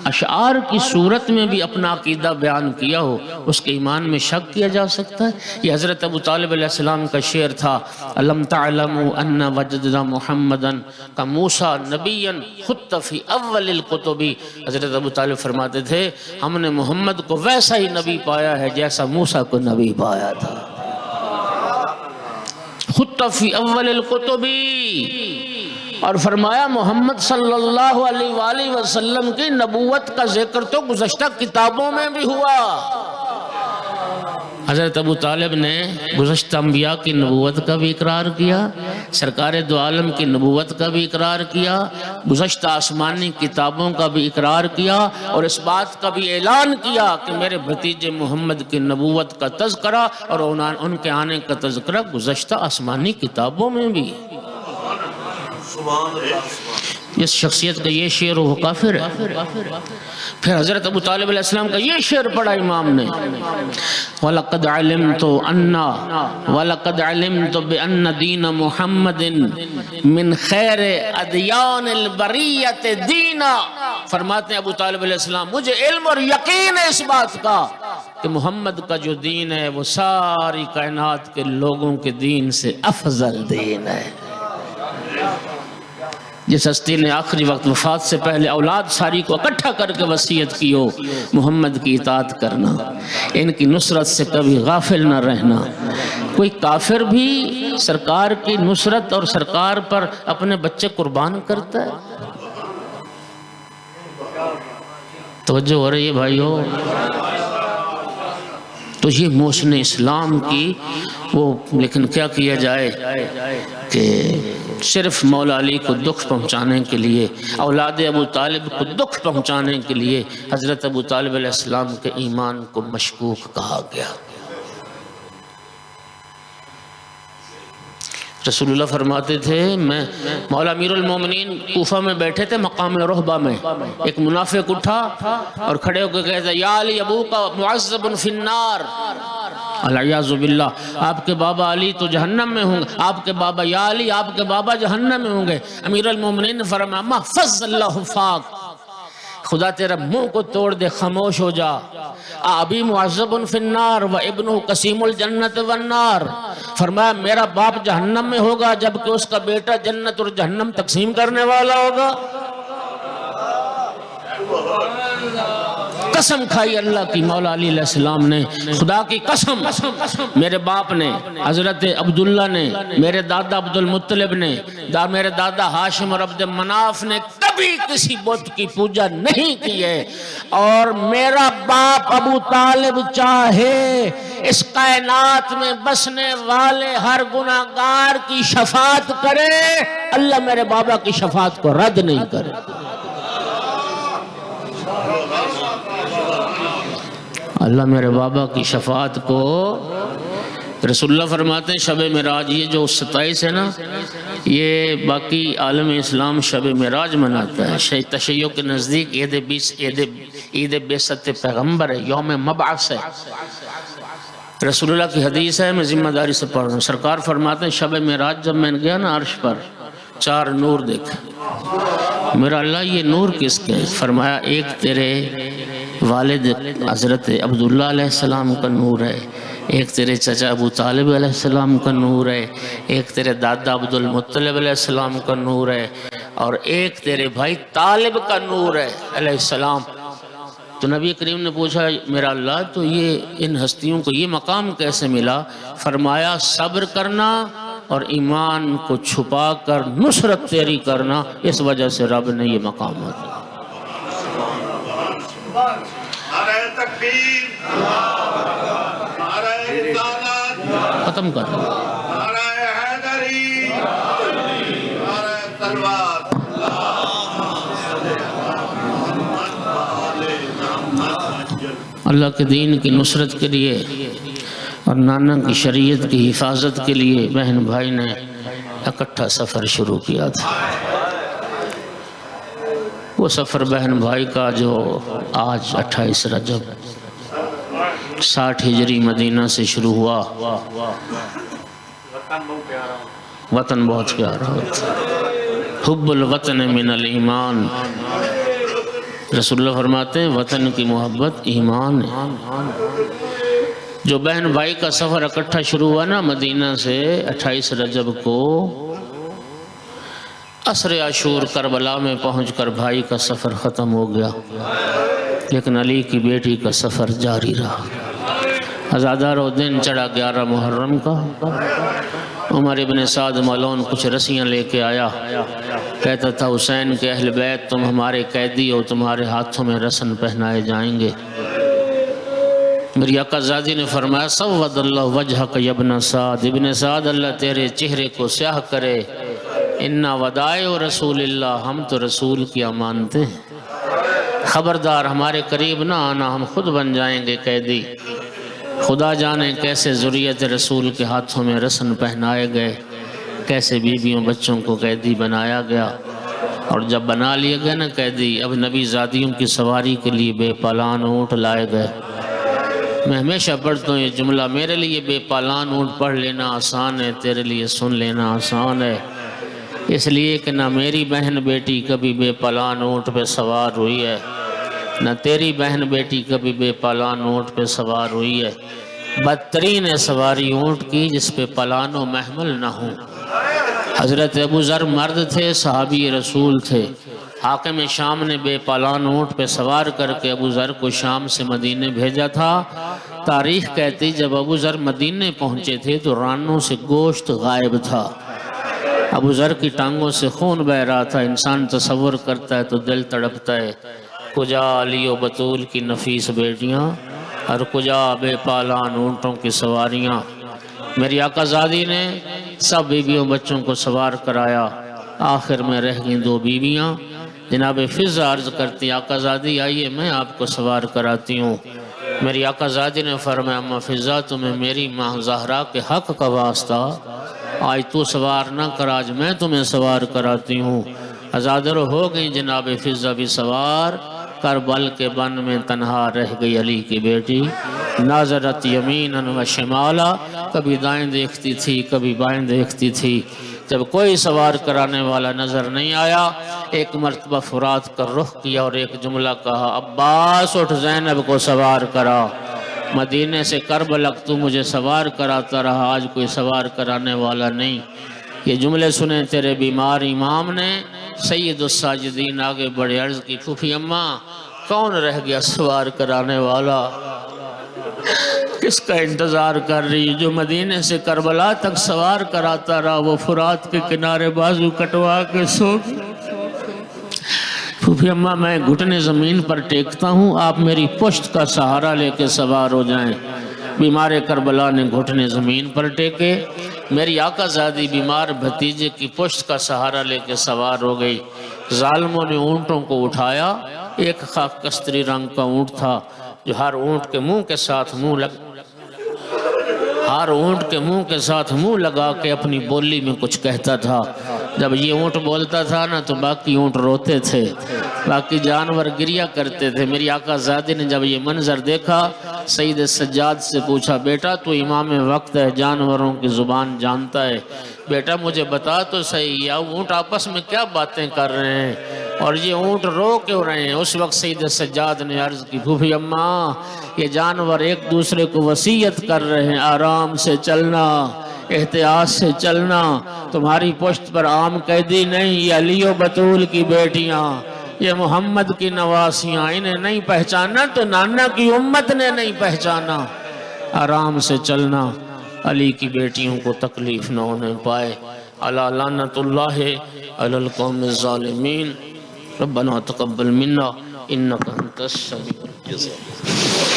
اشعار کی صورت میں بھی اپنا عقیدہ بیان کیا ہو اس کے ایمان میں شک کیا جا سکتا ہے؟ یہ حضرت ابو طالب علیہ السلام کا شعر تھا، الم تعلموا ان وجدنا محمدا کموسیٰ نبیا خط فی اول الکتب، حضرت ابو طالب فرماتے تھے ہم نے محمد کو ویسا ہی نبی پایا ہے جیسا موسیٰ کو نبی پایا تھا، خط فی اول الکتب، اور فرمایا محمد صلی اللہ علیہ وآلہ وسلم کی نبوت کا ذکر تو گزشتہ کتابوں میں بھی ہوا۔ حضرت ابو طالب نے گزشتہ انبیاء کی نبوت کا بھی اقرار کیا، سرکار دو عالم کی نبوت کا بھی اقرار کیا، گزشتہ آسمانی کتابوں کا بھی اقرار کیا، اور اس بات کا بھی اعلان کیا کہ میرے بھتیجے محمد کی نبوت کا تذکرہ اور ان کے آنے کا تذکرہ گزشتہ آسمانی کتابوں میں بھی۔ جس شخصیت کا یہ شعر وہ کافر ہے۔ پھر حضرت ابو طالب علیہ السلام کا یہ شعر پڑھا امام نے، وَلَقَدْ عَلِمْتُ بِأَنَّ دِينَ مُحَمَّدٍ مِّن خَيْرِ أَدْيَانِ الْبَرِيَّةِ دِينًا، فرماتے ہیں ابو طالب علیہ السلام مجھے علم اور یقین ہے اس بات کا کہ محمد کا جو دین ہے وہ ساری کائنات کے لوگوں کے دین سے افضل دین ہے۔ جس ہستی نے آخری وقت وفات سے پہلے اولاد ساری کو اکٹھا کر کے وصیت کی ہو محمد کی اطاعت کرنا، ان کی نصرت سے کبھی غافل نہ رہنا۔ کوئی کافر بھی سرکار کی نصرت اور سرکار پر اپنے بچے قربان کرتا ہے؟ توجہ ہو رہی ہے بھائیو؟ تو یہ موشن اسلام کی وہ، لیکن کیا کیا جائے کہ صرف مولا علی کو دکھ پہنچانے کے لیے، اولاد ابو طالب کو دکھ پہنچانے کے لیے حضرت ابو طالب علیہ السلام کے ایمان کو مشکوک کہا گیا۔ رسول اللہ فرماتے تھے، میں مولا امیر المومنین کوفہ میں بیٹھے تھے مقام رہبہ میں، ایک منافق اٹھا اور کھڑے ہو کے کہتا یا علی ابو کا معذب فی النار، العیاذ باللہ، آپ کے بابا علی تو جہنم میں ہوں گے، آپ کے بابا یا علی آپ کے بابا جہنم میں ہوں گے۔ امیر المومنین نے فرمایا محفظ اللہ فاک، خدا تیرا منہ کو توڑ دے، خاموش ہو جا۔ ابی معذب فی النار و ابنہ قسیم الجنت والنار، فرمایا میرا باپ جہنم میں ہوگا جبکہ اس کا بیٹا جنت اور جہنم تقسیم کرنے والا ہوگا۔ قسم کھائی اللہ کی مولا علی علیہ السلام نے، خدا کی قسم میرے باپ نے حضرت عبداللہ نے، میرے دادا عبدالمطلب نے، میرے دادا ہاشم اور عبد مناف نے کبھی کسی بت کی پوجا نہیں کی ہے، اور میرا باپ ابو طالب چاہے اس کائنات میں بسنے والے ہر گناہگار کی شفاعت کرے، اللہ میرے بابا کی شفاعت کو رد نہیں کرے۔ اللہ میرے بابا کی شفاعت کو، رسول اللہ فرماتے ہیں شب معراج، یہ جو 27 ہے نا، یہ باقی عالم اسلام شب معراج مناتا ہے، تشیع کے نزدیک عید بعثت پیغمبر ہے، یوم مبعث ہے۔ رسول اللہ کی حدیث ہے، میں ذمہ داری سے پڑھ رہا ہوں، سرکار فرماتے ہیں شب معراج جب میں گیا نا عرش پر، 4 نور دیکھا، میرا اللہ یہ نور کس کے؟ فرمایا ایک تیرے والد حضرت عبداللہ علیہ السلام کا نور ہے، ایک تیرے چچا ابو طالب علیہ السلام کا نور ہے، ایک تیرے دادا عبدالمطلب علیہ السلام کا نور ہے، اور ایک تیرے بھائی طالب کا نور ہے علیہ السلام۔ تو نبی کریم نے پوچھا میرا اللہ تو یہ ان ہستیوں کو یہ مقام کیسے ملا؟ فرمایا صبر کرنا اور ایمان کو چھپا کر نصرت تیری کرنا، اس وجہ سے رب نے یہ مقام دیا۔ ختم کر اللہ کے دین کی نصرت کے لیے اور نانا کی شریعت کی حفاظت کے لیے بہن بھائی نے اکٹھا سفر شروع کیا تھا۔ وہ سفر بہن بھائی کا جو آج 28 رجب 60 ہجری مدینہ سے شروع ہوا، وطن بہت پیارا ہوتا، حب الوطن من الایمان، رسول اللہ فرماتے ہیں وطن کی محبت ایمان ہے۔ جو بہن بھائی کا سفر اکٹھا شروع ہوا نا مدینہ سے 28 رجب کو، عصر عاشور کربلا میں پہنچ کر بھائی کا سفر ختم ہو گیا، لیکن علی کی بیٹی کا سفر جاری رہا۔ ازادار و دن چڑھا 11 محرم کا، عمر ابن سعد ملون کچھ رسیاں لے کے آیا، کہتا تھا حسین کے اہل بیت تم ہمارے قیدی ہو، تمہارے ہاتھوں میں رسن پہنائے جائیں گے۔ میری آقا زادی نے فرمایا سود اللہ وجہک یا ابن سعد، ابن سعد اللہ تیرے چہرے کو سیاہ کرے، انا ودائع رسول اللہ، ہم تو رسول کیا مانتے ہیں، خبردار ہمارے قریب نہ آنا، ہم خود بن جائیں گے قیدی۔ خدا جانے کیسے ذریت رسول کے ہاتھوں میں رسن پہنائے گئے، کیسے بیویوں بچوں کو قیدی بنایا گیا، اور جب بنا لیے گئے نا قیدی، اب نبی زادیوں کی سواری کے لیے بے پالان اونٹ لائے گئے۔ میں ہمیشہ پڑھتا ہوں یہ جملہ، میرے لیے بے پالان اونٹ پڑھ لینا آسان ہے، تیرے لیے سن لینا آسان ہے، اس لیے کہ نہ میری بہن بیٹی کبھی بے پالان اونٹ پہ سوار ہوئی ہے، نہ تیری بہن بیٹی کبھی بے پالان اونٹ پہ سوار ہوئی ہے۔ بدترین ہے سواری اونٹ کی جس پہ پلان و محمل نہ ہوں۔ حضرت ابو ذر مرد تھے، صحابی رسول تھے، حاکم شام نے بے پالان اونٹ پہ سوار کر کے ابو ذر کو شام سے مدینے بھیجا تھا۔ تاریخ کہتی جب ابو ذر مدینے پہنچے تھے تو رانوں سے گوشت غائب تھا، ابو ذر کی ٹانگوں سے خون بہ رہا تھا۔ انسان تصور کرتا ہے تو دل تڑپتا ہے، کجا علی و بطول کی نفیس بیٹیاں اور کجا بے پالان اونٹوں کی سواریاں۔ میری آقا زادی نے سب بیویوں بچوں کو سوار کرایا، آخر میں رہ گئیں 2 بیویاں۔ جناب فضا عرض کرتی آقا زادی آئیے میں آپ کو سوار کراتی ہوں۔ میری آقا زادی نے فرمایا اما فضا تمہیں میری ماں زہرا کے حق کا واسطہ، آج تو سوار نہ کر، آج میں تمہیں سوار کراتی ہوں۔ ازادر ہو گئی جناب فضا بھی سوار، کربل کے بن میں تنہا رہ گئی علی کی بیٹی۔ ناظرت یمیناً و شمالا، کبھی دائیں دیکھتی تھی کبھی بائیں دیکھتی تھی۔ جب کوئی سوار کرانے والا نظر نہیں آیا، ایک مرتبہ فرات کا رخ کیا اور ایک جملہ کہا عباس اٹھ زینب کو سوار کرا۔ مدینے سے کربلا تو مجھے سوار کراتا رہا، آج کوئی سوار کرانے والا نہیں۔ یہ جملے سنے تیرے بیمار امام نے۔ سید الساجدین آگے بڑے عرض کی پھوپھی اماں کون رہ گیا سوار کرانے والا؟ کس کا انتظار کر رہی؟ جو مدینے سے کربلا تک سوار کراتا رہا وہ فرات کے کنارے بازو کٹوا کے سو گیا۔ پھوپھی اماں میں گھٹنے زمین پر ٹیکتا ہوں، آپ میری پشت کا سہارا لے کے سوار ہو جائیں۔ بیمار کربلا نے گھٹنے زمین پر ٹیکے، میری آقا زادی بیمار بھتیجے کی پشت کا سہارا لے کے سوار ہو گئی۔ ظالموں نے اونٹوں کو اٹھایا، ایک خاک کستری رنگ کا اونٹ تھا جو ہر اونٹ کے منہ کے ساتھ منہ لگا کے اپنی بولی میں کچھ کہتا تھا۔ جب یہ اونٹ بولتا تھا نا تو باقی اونٹ روتے تھے، باقی جانور گریہ کرتے تھے۔ میری آقا زادی نے جب یہ منظر دیکھا، سید سجاد سے پوچھا، بیٹا تو امام وقت ہے، جانوروں کی زبان جانتا ہے، بیٹا مجھے بتا تو صحیح، یا اونٹ آپس میں کیا باتیں کر رہے ہیں اور یہ اونٹ رو کیوں رہے ہیں؟ اس وقت سید سجاد نے عرض کی، پھوپھی اماں یہ جانور ایک دوسرے کو وصیت کر رہے ہیں، آرام سے چلنا، احتیاط سے چلنا، تمہاری پشت پر عام قیدی نہیں، یہ علی و بطول کی بیٹیاں، یہ محمد کی نواسیاں، انہیں نہیں پہچانا تو نانا کی امت نے نہیں پہچانا، آرام سے چلنا، علی کی بیٹیوں کو تکلیف نہ ہونے پائے۔ الا لعنت اللہ علی القوم الظالمین۔ ربنا تقبل منا انک انت السمیع العلیم۔